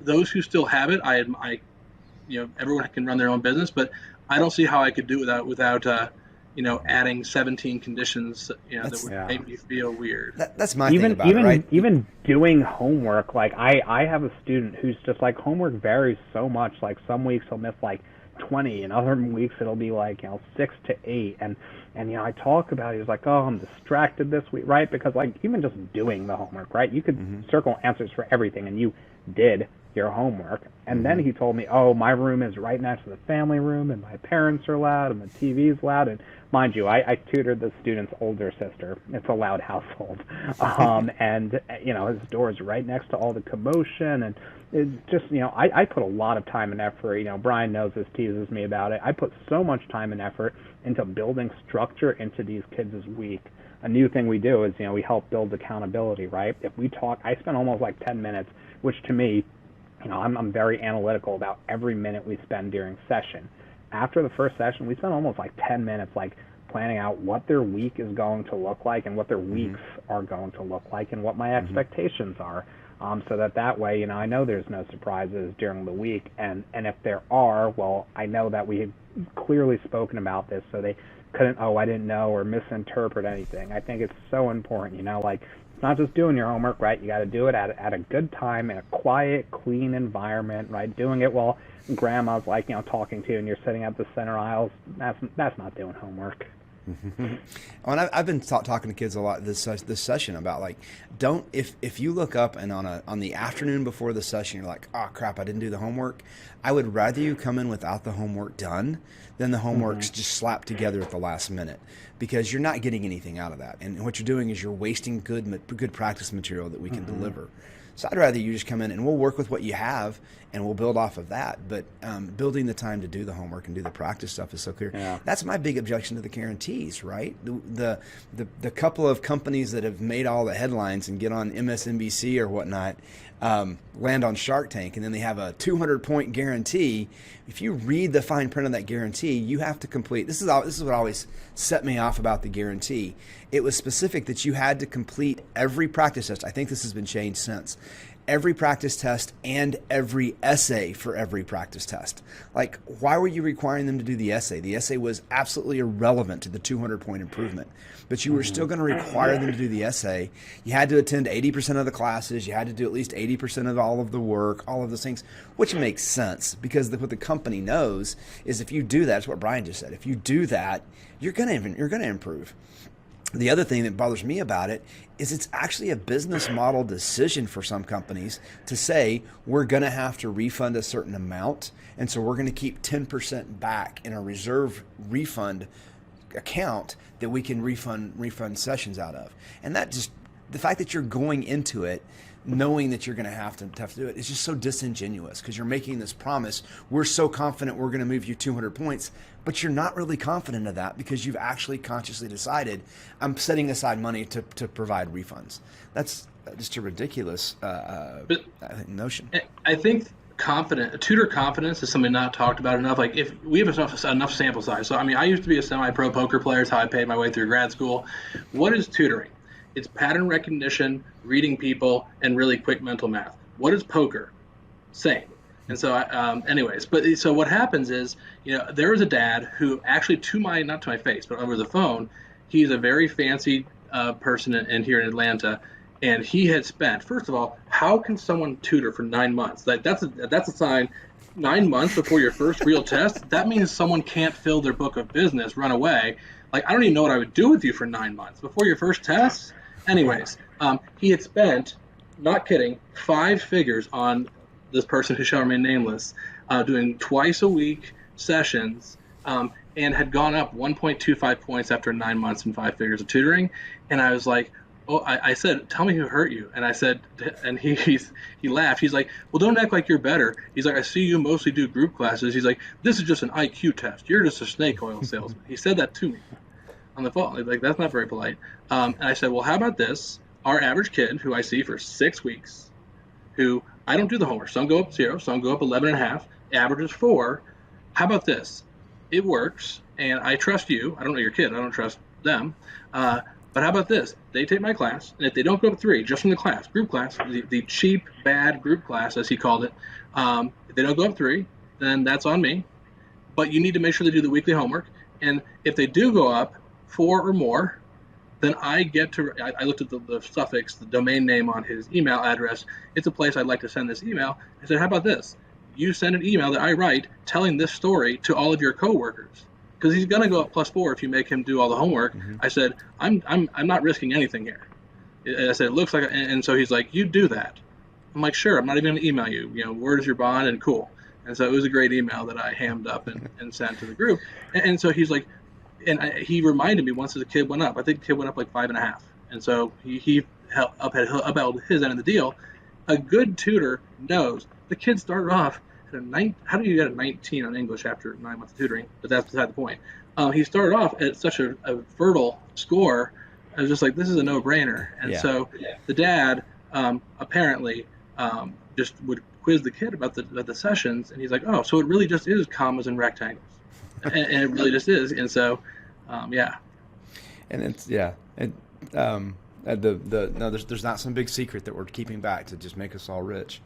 those who still have it, everyone can run their own business, but I don't see how I could do it without adding 17 conditions, that would make me feel weird. That's my thing about it, right? Even doing homework, I have a student who's just homework varies so much. Some weeks he'll miss 20, and other weeks it'll be 6 to 8. And I talk about it, he's like, oh, I'm distracted this week, right? Because even just doing the homework, right? You could circle answers for everything, and you did your homework. And then he told me, oh, my room is right next to the family room, and my parents are loud, and the TV's loud. And mind you, I tutored the student's older sister. It's a loud household. And, his door is right next to all the commotion. And it's just, I put a lot of time and effort. Brian knows this, teases me about it. I put so much time and effort into building structure into these kids' week. A new thing we do is, we help build accountability, right? If we talk, I spend almost 10 minutes, which to me, I'm very analytical about every minute we spend during session. After the first session, we spend almost 10 minutes planning out what their week is going to look like and what their weeks are going to look like and what my expectations are. So that way, I know there's no surprises during the week. And if there are, well, I know that we had clearly spoken about this, so they couldn't, I didn't know, or misinterpret anything. I think it's so important, it's not just doing your homework, right? You got to do it at a good time in a quiet, clean environment, right? Doing it while grandma's talking to you and you're sitting at the center aisles. That's not doing homework. And I've been talking to kids a lot this session about if you look up and on the afternoon before the session you're like, oh crap, I didn't do the homework, I would rather you come in without the homework done than the homework's just slapped together at the last minute, because you're not getting anything out of that, and what you're doing is you're wasting good practice material that we can deliver. So I'd rather you just come in and we'll work with what you have and we'll build off of that. But building the time to do the homework and do the practice stuff is so clear. Yeah. That's my big objection to the guarantees, right? The couple of companies that have made all the headlines and get on MSNBC or whatnot land on Shark Tank, and then they have a 200-point guarantee. If you read the fine print of that guarantee, you have to complete. This is what always set me off about the guarantee. It was specific that you had to complete every practice test. I think this has been changed since. Every practice test and every essay for every practice test. Like, why were you requiring them to do the essay? The essay was absolutely irrelevant to the 200-point improvement, but you were still going to require them to do the essay. You had to attend 80% of the classes. You had to do at least 80% of all of the work, all of those things, which makes sense because what the company knows is if you do that, that's what Brian just said. If you do that, you're going to improve. The other thing that bothers me about it is it's actually a business model decision for some companies to say, we're going to have to refund a certain amount, and so we're going to keep 10% back in a reserve refund account that we can refund sessions out of. And that just, the fact that you're going into it knowing that you're going to have to do it is just so disingenuous because you're making this promise. We're so confident we're going to move you 200 points, but you're not really confident of that because you've actually consciously decided I'm setting aside money to provide refunds. That's just a ridiculous notion. I think tutor confidence is something not talked about enough. Like if we have enough sample size. So I mean, I used to be a semi-pro poker player. Is how I paid my way through grad school. What is tutoring? It's pattern recognition, reading people, and really quick mental math. What is poker? Same. And so, so what happens is, there was a dad who actually, not to my face, but over the phone, he's a very fancy person in here in Atlanta, and he had spent. First of all, how can someone tutor for 9 months? That's a sign. 9 months before your first real test, that means someone can't fill their book of business, run away. Like, I don't even know what I would do with you for 9 months before your first test. Anyways, he had spent, not kidding, 5 figures on this person who shall remain nameless, doing twice a week sessions, and had gone up 1.25 points after 9 months and 5 figures of tutoring. And I was like, I said, tell me who hurt you. And I said, and he laughed. He's like, well, don't act like you're better. He's like, I see you mostly do group classes. He's like, this is just an IQ test. You're just a snake oil salesman. He said that to me on the phone. Like, that's not very polite. And I said, well, how about this? Our average kid, who I see for 6 weeks, who I don't do the homework. Some go up 0, some go up 11.5. Average is 4. How about this? It works, and I trust you. I don't know your kid. I don't trust them. But how about this? They take my class, and if they don't go up 3, just from the class, group class, the cheap, bad group class, as he called it, if they don't go up 3, then that's on me. But you need to make sure they do the weekly homework. And if they do go up 4 or more, then I get to, I looked at the suffix, the domain name on his email address. It's a place I'd like to send this email. I said, how about this? You send an email that I write telling this story to all of your coworkers. Because he's going to go up +4 if you make him do all the homework. Mm-hmm. I said, I'm not risking anything here. I said, it looks like, and so he's like, you do that. I'm like, sure, I'm not even going to email you. Where's your bond? And cool. And so it was a great email that I hammed up and sent to the group. And so he's like, he reminded me once as a kid went up. I think the kid went up like 5.5. And so he upheld his end of the deal. A good tutor knows the kid started off at a 9. How do you get a 19 on English after 9 months of tutoring? But that's beside the point. He started off at such a fertile score. I was just like, this is a no-brainer. And so the dad apparently just would quiz the kid about the sessions, and he's like, oh, so it really just is commas and rectangles. and it really just is. And so, yeah. And it's, there's not some big secret that we're keeping back to just make us all rich.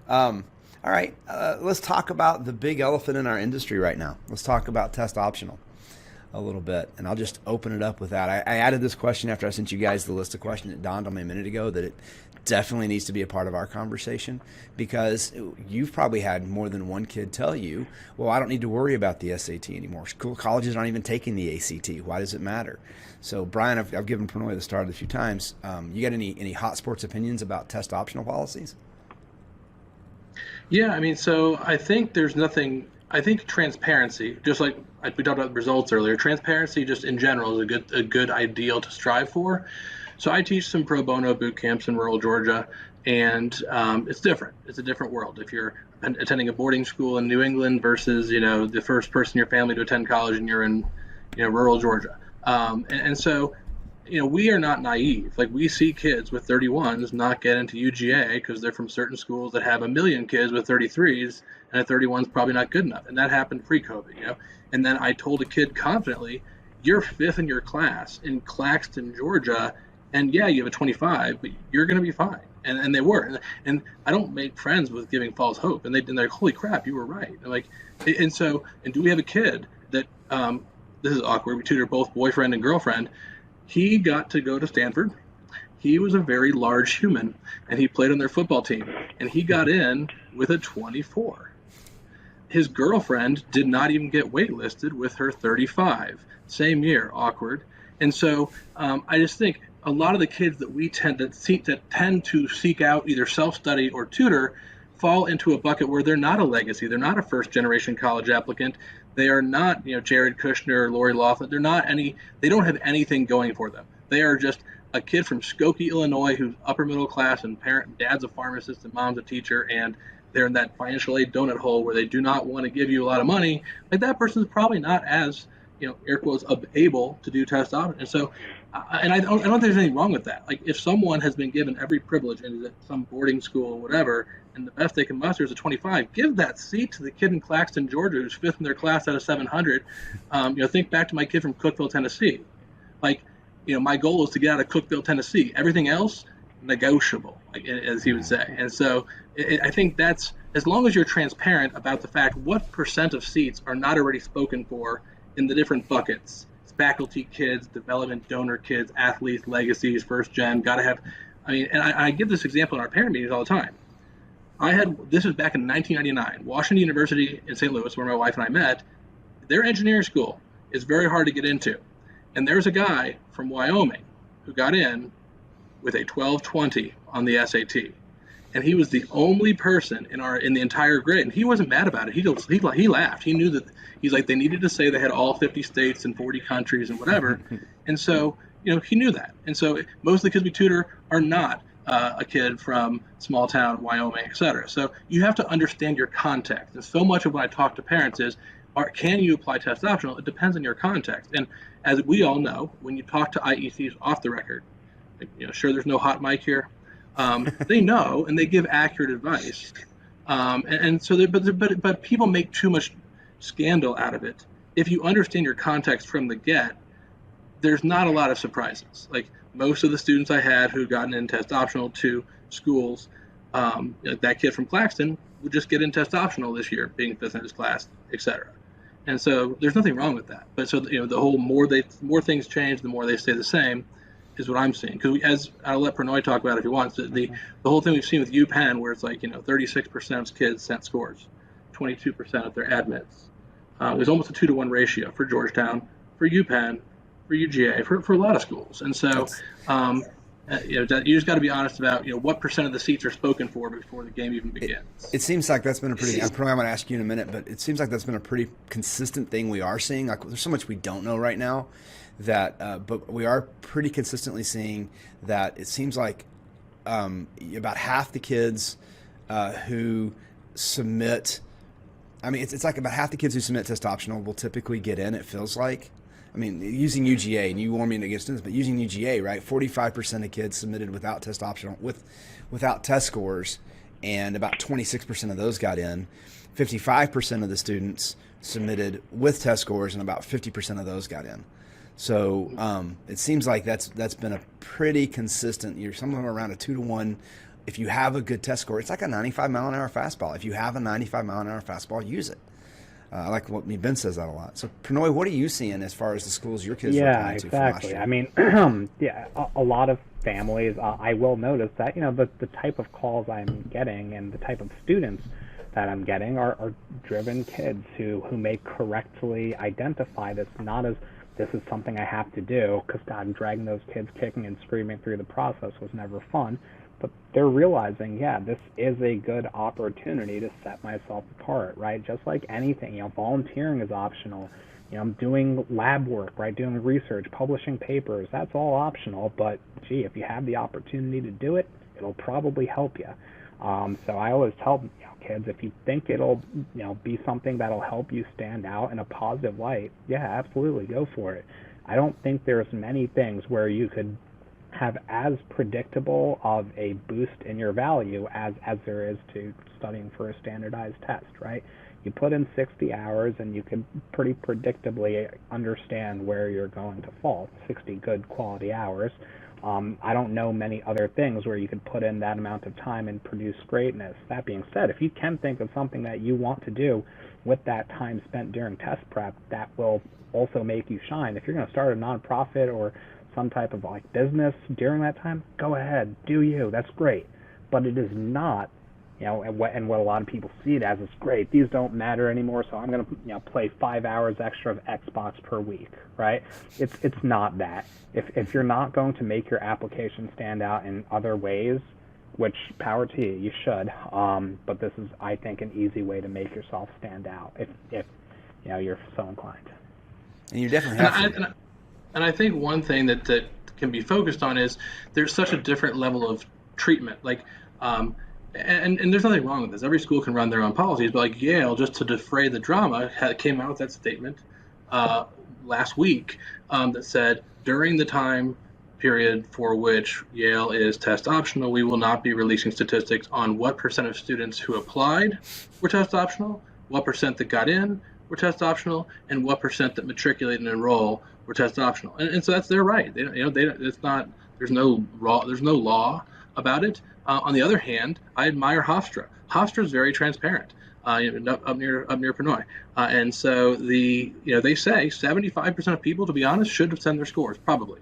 All right, let's talk about the big elephant in our industry right now. Let's talk about test optional a little bit, and I'll just open it up with that. I added this question after I sent you guys the list of questions. It dawned on me a minute ago that it definitely needs to be a part of our conversation, because you've probably had more than one kid tell you, well, I don't need to worry about the SAT anymore. School colleges aren't even taking the ACT. Why does it matter? So, Brian, I've given Pranoy the start a few times. You got any hot sports opinions about test optional policies? Yeah, I mean, so I think I think transparency, just like we talked about results earlier, transparency just in general is a good ideal to strive for. So I teach some pro bono boot camps in rural Georgia, and it's different. It's a different world. If you're attending a boarding school in New England versus the first person in your family to attend college and you're in rural Georgia, and so we are not naive. Like, we see kids with 31s not get into UGA because they're from certain schools that have a million kids with 33s, and a 31's probably not good enough. And that happened pre-COVID. And then I told a kid confidently, "You're fifth in your class in Claxton, Georgia, and yeah, you have a 25, but you're going to be fine." And they were. And I don't make friends with giving false hope. And they're like, "Holy crap, you were right." And do we have a kid that, this is awkward, we tutor both boyfriend and girlfriend. He got to go to Stanford. He was a very large human, and he played on their football team, and he got in with a 24. His girlfriend did not even get waitlisted with her 35. Same year, awkward. And so I just think a lot of the kids that we tend to seek out either self-study or tutor fall into a bucket where they're not a legacy. They're not a first-generation college applicant. They are not, Jared Kushner or Lori Loughlin. They don't have anything going for them. They are just a kid from Skokie, Illinois, who's upper middle class, and dad's a pharmacist and mom's a teacher, and they're in that financial aid donut hole where they do not want to give you a lot of money. Like, that person's probably not as, air quotes, able to do test audit. And so, and I don't think there's anything wrong with that. Like, if someone has been given every privilege in some boarding school or whatever, and the best they can muster is a 25, give that seat to the kid in Claxton, Georgia, who's fifth in their class out of 700. Think back to my kid from Cookeville, Tennessee. Like, my goal is to get out of Cookeville, Tennessee. Everything else, negotiable, as he would say. And so I think that's, as long as you're transparent about the fact what percent of seats are not already spoken for in the different buckets. It's faculty kids, development donor kids, athletes, legacies, first gen, got to have, and I give this example in our parent meetings all the time. This was back in 1999, Washington University in St. Louis, where my wife and I met. Their engineering school is very hard to get into. And there's a guy from Wyoming who got in with a 1220 on the SAT. And he was the only person in the entire grade. And he wasn't mad about it. He laughed. He knew that they needed to say they had all 50 states and 40 countries and whatever. And so, he knew that. And so most of the kids we tutor are not a kid from small town Wyoming, et cetera. So you have to understand your context. And so much of what I talk to parents is, can you apply test optional? It depends on your context. And as we all know, when you talk to IECs off the record, sure, there's no hot mic here. They know, and they give accurate advice. But people make too much scandal out of it. If you understand your context from the get, there's not a lot of surprises. Like, most of the students I had who gotten in test optional to schools, that kid from Claxton would just get in test optional this year, being fifth in his class, et cetera. And so there's nothing wrong with that. But so, the whole more things change, the more they stay the same, is what I'm seeing. Because as I'll let Pranoy talk about it if he wants, the whole thing we've seen with UPenn, where it's like 36% of kids sent scores, 22% of their admits. There's almost a 2-to-1 ratio for Georgetown, for UPenn, for UGA, for a lot of schools. And so you just got to be honest about what percent of the seats are spoken for before the game even begins. It seems like that's been a pretty. I'm probably going to ask you in a minute, but it seems like that's been a pretty consistent thing we are seeing. Like, there's so much we don't know right now, but we are pretty consistently seeing that. It seems like about half the kids who submit. It's like about half the kids who submit test optional will typically get in. It feels like. Using UGA, and you warn me against this, but using UGA, right? 45% of kids submitted without test optional, without test scores, and about 26% of those got in. 55% of the students submitted with test scores, and about 50% of those got in. So it seems like that's been a pretty consistent year. Some of them are around a 2-to-1. If you have a good test score, it's like a 95-mile-an-hour fastball. If you have a 95-mile-an-hour fastball, use it. I like what Ben says that a lot. So, Pranoy, what are you seeing as far as the schools your kids are applying to? Yeah, exactly. A lot of families, I will notice that, the type of calls I'm getting and the type of students that I'm getting are driven kids who may correctly identify this not as this is something I have to do, because God, dragging those kids kicking and screaming through the process was never fun. But they're realizing, this is a good opportunity to set myself apart, right? Just like anything, volunteering is optional. Doing lab work, right? Doing research, publishing papers, that's all optional. But, if you have the opportunity to do it, it'll probably help you. So I always tell kids, if you think it'll be something that'll help you stand out in a positive light, yeah, absolutely, go for it. I don't think there's many things where you could have as predictable of a boost in your value as there is to studying for a standardized test, right? You put in 60 hours and you can pretty predictably understand where you're going to fall, 60 good quality hours. I don't know many other things where you could put in that amount of time and produce greatness. That being said, if you can think of something that you want to do with that time spent during test prep that will also make you shine, if you're going to start a nonprofit or some type of like business during that time, go ahead, do you. That's great. But it is not, and what a lot of people see it as is great. These don't matter anymore, so I'm going to play 5 hours extra of Xbox per week, right? It's not that. If you're not going to make your application stand out in other ways, which power to you, you should. But this is, I think, an easy way to make yourself stand out if you're so inclined. And you definitely have to. And I think one thing that can be focused on is there's such a different level of treatment. Like, and there's nothing wrong with this. Every school can run their own policies, but like Yale, just to defray the drama, came out with that statement last week that said, during the time period for which Yale is test optional, we will not be releasing statistics on what % of students who applied were test optional, what % that got in were test optional, and what % that matriculate and enroll were test optional. And so that's their right. It's not. There's no law about it. On the other hand, I admire Hofstra. Hofstra is very transparent. Up near Pranoy, and so they say 75% of people, to be honest, should send their scores probably,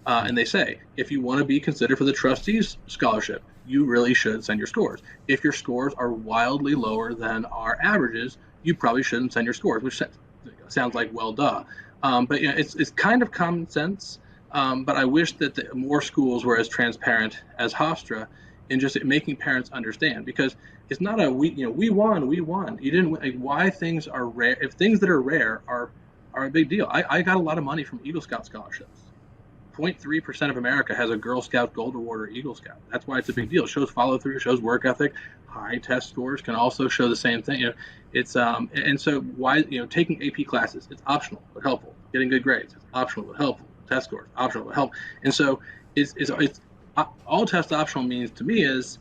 and they say if you want to be considered for the trustees scholarship, you really should send your scores. If your scores are wildly lower than our averages, you probably shouldn't send your scores, which sounds like well duh, but it's kind of common sense. But I wish that more schools were as transparent as Hofstra in just making parents understand, because it's not a we won. You didn't win. Like, why things are rare? If things that are rare are a big deal. I got a lot of money from Eagle Scout scholarships. 0.3% of America has a Girl Scout Gold Award or Eagle Scout. That's why it's a big deal. It shows follow through, shows work ethic. High test scores can also show the same thing. It's and so why taking AP classes, it's optional but helpful. Getting good grades, it's optional but helpful. Test scores, optional but helpful. And so it's all test optional means to me is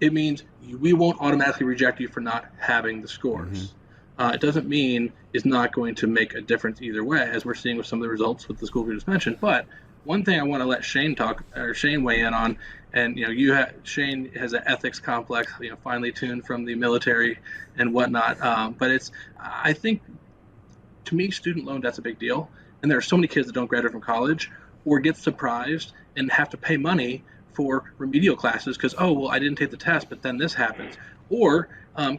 it means we won't automatically reject you for not having the scores. Mm-hmm. It doesn't mean it's not going to make a difference either way, as we're seeing with some of the results with the schools we just mentioned. But one thing I want to let Shane weigh in on, and Shane has an ethics complex, finely tuned from the military and whatnot. But I think, to me, student loan debt's a big deal, and there are so many kids that don't graduate from college or get surprised and have to pay money for remedial classes because, I didn't take the test, but then this happens. Or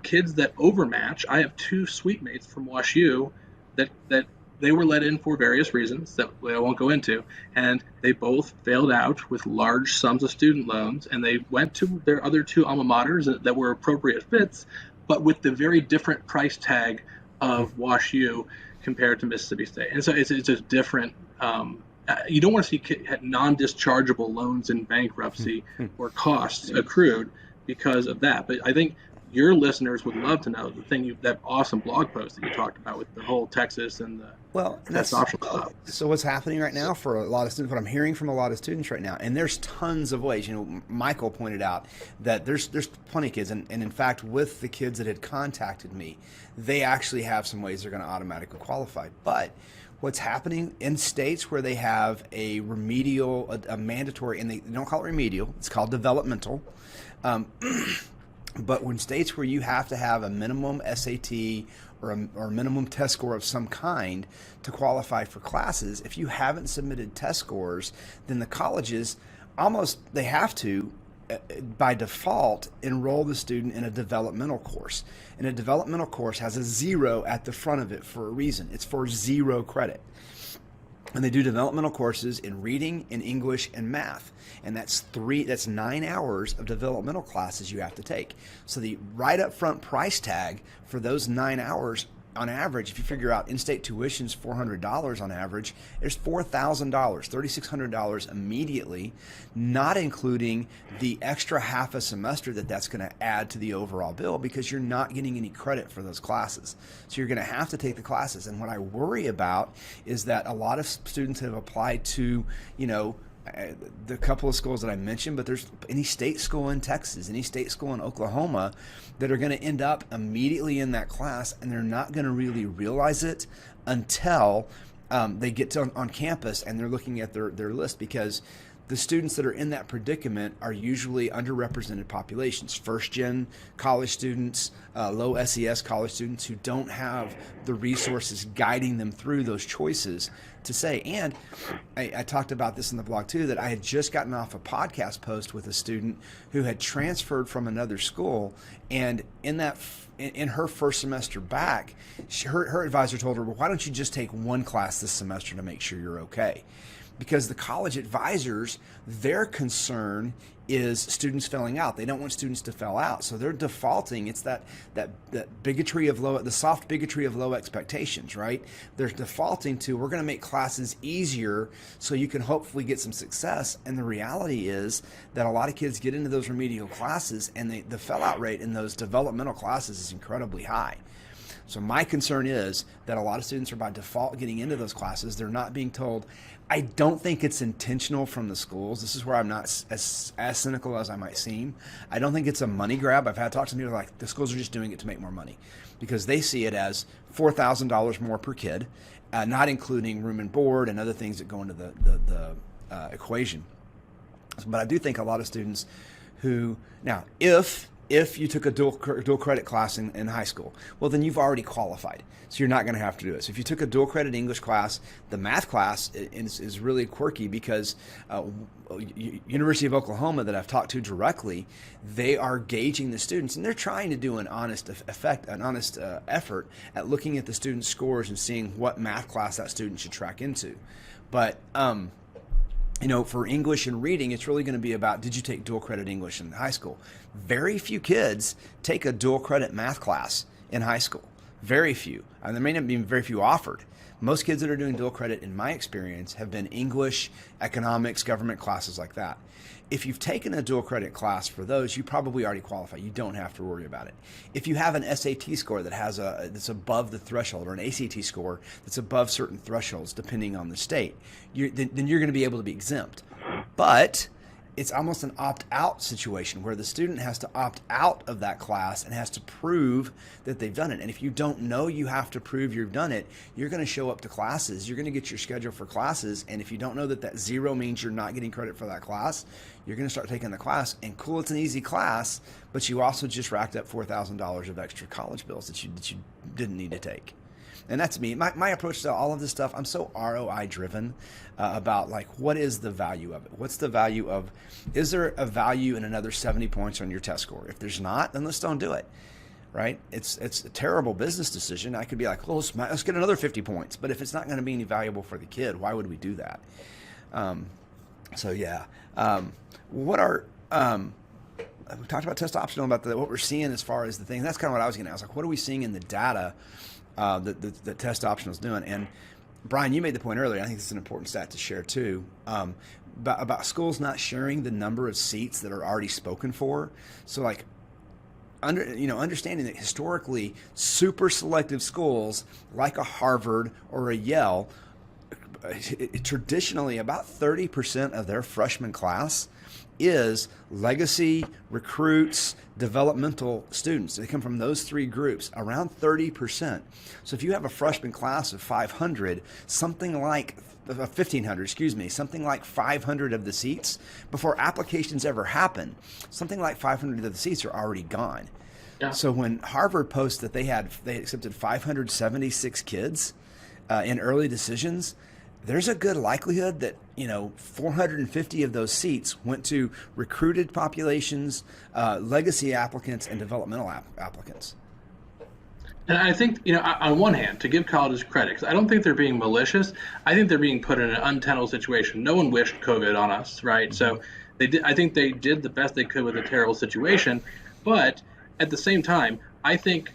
kids that overmatch. I have 2 suite mates from WashU that they were let in for various reasons that I won't go into, and they both failed out with large sums of student loans, and they went to their other 2 alma maters that were appropriate fits, but with the very different price tag of WashU compared to Mississippi State. And so it's just different. You don't want to see non-dischargeable loans in bankruptcy or costs accrued because of that. But I think your listeners would love to know that awesome blog post that you talked about with the whole Texas and that's optional stuff. So what's happening right now for a lot of students, what I'm hearing from a lot of students right now, and there's tons of ways. Michael pointed out that there's plenty of kids, and in fact, with the kids that had contacted me, they actually have some ways they're going to automatically qualify. But what's happening in states where they have a remedial, a mandatory, and they don't call it remedial, it's called developmental. But when states where you have to have a minimum SAT or a minimum test score of some kind to qualify for classes, if you haven't submitted test scores, then the colleges they have to, by default, enroll the student in a developmental course. And a developmental course has a 0 at the front of it for a reason. It's for 0 credit. And they do developmental courses in reading, in English, and math. And that's 9 hours of developmental classes you have to take. So the right up front price tag for those 9 hours on average, if you figure out in-state tuition's $400 on average, there's $4,000, $3,600 immediately, not including the extra half a semester that's going to add to the overall bill, because you're not getting any credit for those classes. So you're going to have to take the classes. And what I worry about is that a lot of students have applied to, the couple of schools that I mentioned, but there's any state school in Texas, any state school in Oklahoma that are going to end up immediately in that class, and they're not going to really realize it until they get on campus and they're looking at their list, because the students that are in that predicament are usually underrepresented populations, first-gen college students, low SES college students who don't have the resources guiding them through those choices to say. And I talked about this in the blog too, that I had just gotten off a podcast post with a student who had transferred from another school, and in her first semester back, her advisor told her, well, why don't you just take one class this semester to make sure you're okay? Because the college advisors, their concern is students failing out. They don't want students to fail out. So they're defaulting. It's that bigotry of the soft bigotry of low expectations, right? They're defaulting to, we're going to make classes easier so you can hopefully get some success. And the reality is that a lot of kids get into those remedial classes, and the fail out rate in those developmental classes is incredibly high. So my concern is that a lot of students are by default getting into those classes. They're not being told. I don't think it's intentional from the schools. This is where I'm not as cynical as I might seem. I don't think it's a money grab. I've had talks to people like the schools are just doing it to make more money, because they see it as $4,000 more per kid, not including room and board and other things that go into the equation. But I do think a lot of students who, now, if you took a dual credit class in high school, well, then you've already qualified. So you're not going to have to do it. So if you took a dual credit English class, the math class is really quirky, because University of Oklahoma, that I've talked to directly, they are gauging the students, and they're trying to do an honest effort at looking at the students' scores and seeing what math class that student should track into. But for English and reading, it's really going to be about, did you take dual credit English in high school? Very few kids take a dual credit math class in high school. Very few. And there may not be very few offered. Most kids that are doing dual credit, in my experience, have been English, economics, government classes like that. If you've taken a dual credit class for those, you probably already qualify. You don't have to worry about it. If you have an SAT score that has that's above the threshold, or an ACT score that's above certain thresholds, depending on the state, then you're going to be able to be exempt. But it's almost an opt-out situation where the student has to opt out of that class and has to prove that they've done it. And if you don't know you have to prove you've done it, you're going to show up to classes. You're going to get your schedule for classes. And if you don't know that zero means you're not getting credit for that class, you're going to start taking the class. And cool, it's an easy class, but you also just racked up $4,000 of extra college bills that you didn't need to take. And that's me. My approach to all of this stuff, I'm so ROI driven about, like, what is the value of it? What's the value of, is there a value in another 70 points on your test score? If there's not, then let's don't do it, right? It's a terrible business decision. I could be like, well, let's get another 50 points. But if it's not going to be any valuable for the kid, why would we do that? We talked about test optional, about what we're seeing as far as the thing. That's kind of what I was getting at. I was like, what are we seeing in the data that test optional is doing? And Brian, you made the point earlier, I think this is an important stat to share too, about schools not sharing the number of seats that are already spoken for. So, like, understanding that historically super selective schools like a Harvard or a Yale, traditionally about 30% of their freshman class is legacy, recruits, developmental students. They come from those three groups, around 30%. So if you have a freshman class of 500, something like 1,500, something like 500 of the seats, before applications ever happen, something like 500 of the seats are already gone. Yeah. So when Harvard posts that they accepted 576 kids in early decisions, there's a good likelihood that 450 of those seats went to recruited populations, legacy applicants, and developmental applicants. And I think, on one hand, to give colleges credit, because I don't think they're being malicious. I think they're being put in an untenable situation. No one wished COVID on us, right? So I think they did the best they could with a terrible situation. But at the same time, I think,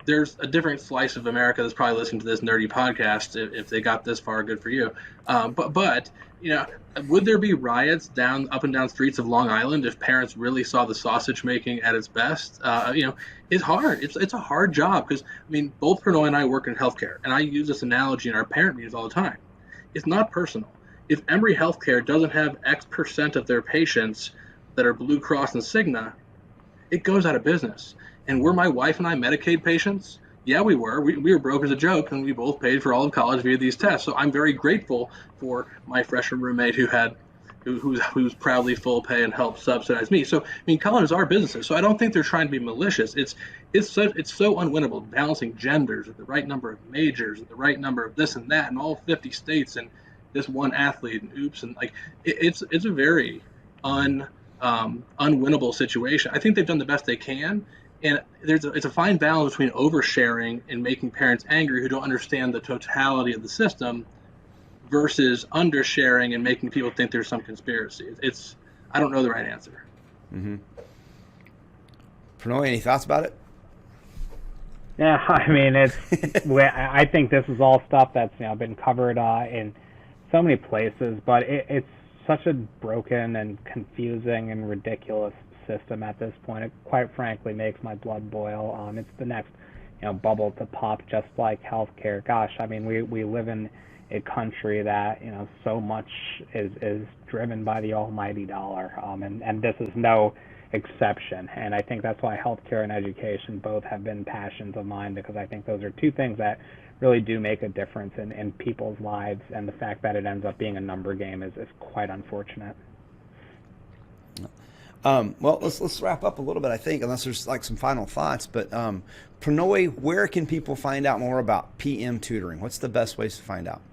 there's a different slice of America that's probably listening to this nerdy podcast. If they got this far, good for you. But would there be riots up and down streets of Long Island if parents really saw the sausage making at its best? It's hard. It's a hard job because both Pranoy and I work in healthcare, and I use this analogy in our parent meetings all the time. It's not personal. If Emory Healthcare doesn't have X% of their patients that are Blue Cross and Cigna, it goes out of business. And were my wife and I Medicaid patients? Yeah, we were. We were broke as a joke, and we both paid for all of college via these tests. So I'm very grateful for my freshman roommate who's proudly full pay and helped subsidize me. So colleges are businesses. So I don't think they're trying to be malicious. It's so unwinnable, balancing genders at the right number of majors, at the right number of this and that, in all 50 states, and this one athlete, and oops, and it's a very unwinnable situation. I think they've done the best they can. And it's a fine balance between oversharing and making parents angry who don't understand the totality of the system versus undersharing and making people think there's some conspiracy. I don't know the right answer. Mm-hmm. Pranoy, any thoughts about it? Yeah, I think this is all stuff that's been covered in so many places, but it's such a broken and confusing and ridiculous system at this point. It quite frankly makes my blood boil. It's the next bubble to pop, just like healthcare. Gosh, we live in a country that so much is driven by the almighty dollar, and this is no exception. And I think that's why healthcare and education both have been passions of mine, because I think those are two things that really do make a difference in people's lives, and the fact that it ends up being a number game is quite unfortunate. Well, let's wrap up a little bit, I think, unless there's some final thoughts. But Pranoy, where can people find out more about PM Tutoring? What's the best ways to find out?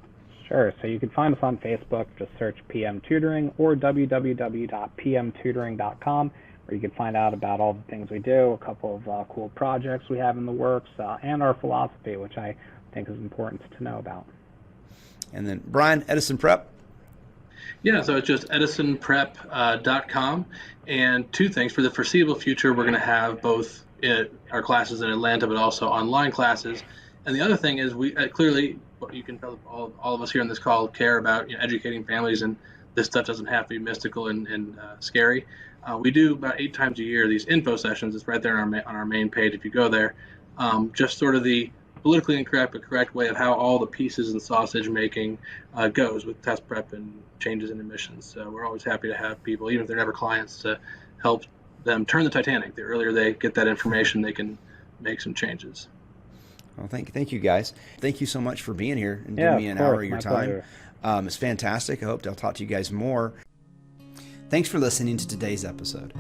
Sure. So you can find us on Facebook. Just search PM Tutoring, or www.pmtutoring.com, where you can find out about all the things we do, a couple of cool projects we have in the works, and our philosophy, which I think is important to know about. And then Brian, Edison Prep. Yeah, so it's just edisonprep.com. And two things. For the foreseeable future, we're going to have both our classes in Atlanta, but also online classes. And the other thing is, we clearly, you can tell all of us here on this call care about educating families, and this stuff doesn't have to be mystical and scary. We do about 8 times a year these info sessions. It's right there on our main page if you go there. Just sort of the politically incorrect but correct way of how all the pieces and sausage making goes with test prep and changes in admissions. So we're always happy to have people, even if they're never clients, to help them turn the Titanic. The earlier they get that information, they can make some changes. Well, thank you guys. Thank you so much for being here and giving me an hour of your time. It's fantastic. I hope I'll talk to you guys more. Thanks for listening to today's episode.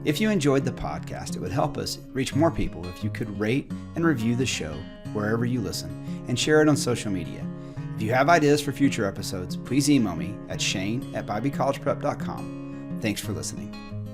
If you enjoyed the podcast, it would help us reach more people if you could rate and review the show wherever you listen and share it on social media. If you have ideas for future episodes, please email me at shane@biblecollegeprep.com. Thanks for listening.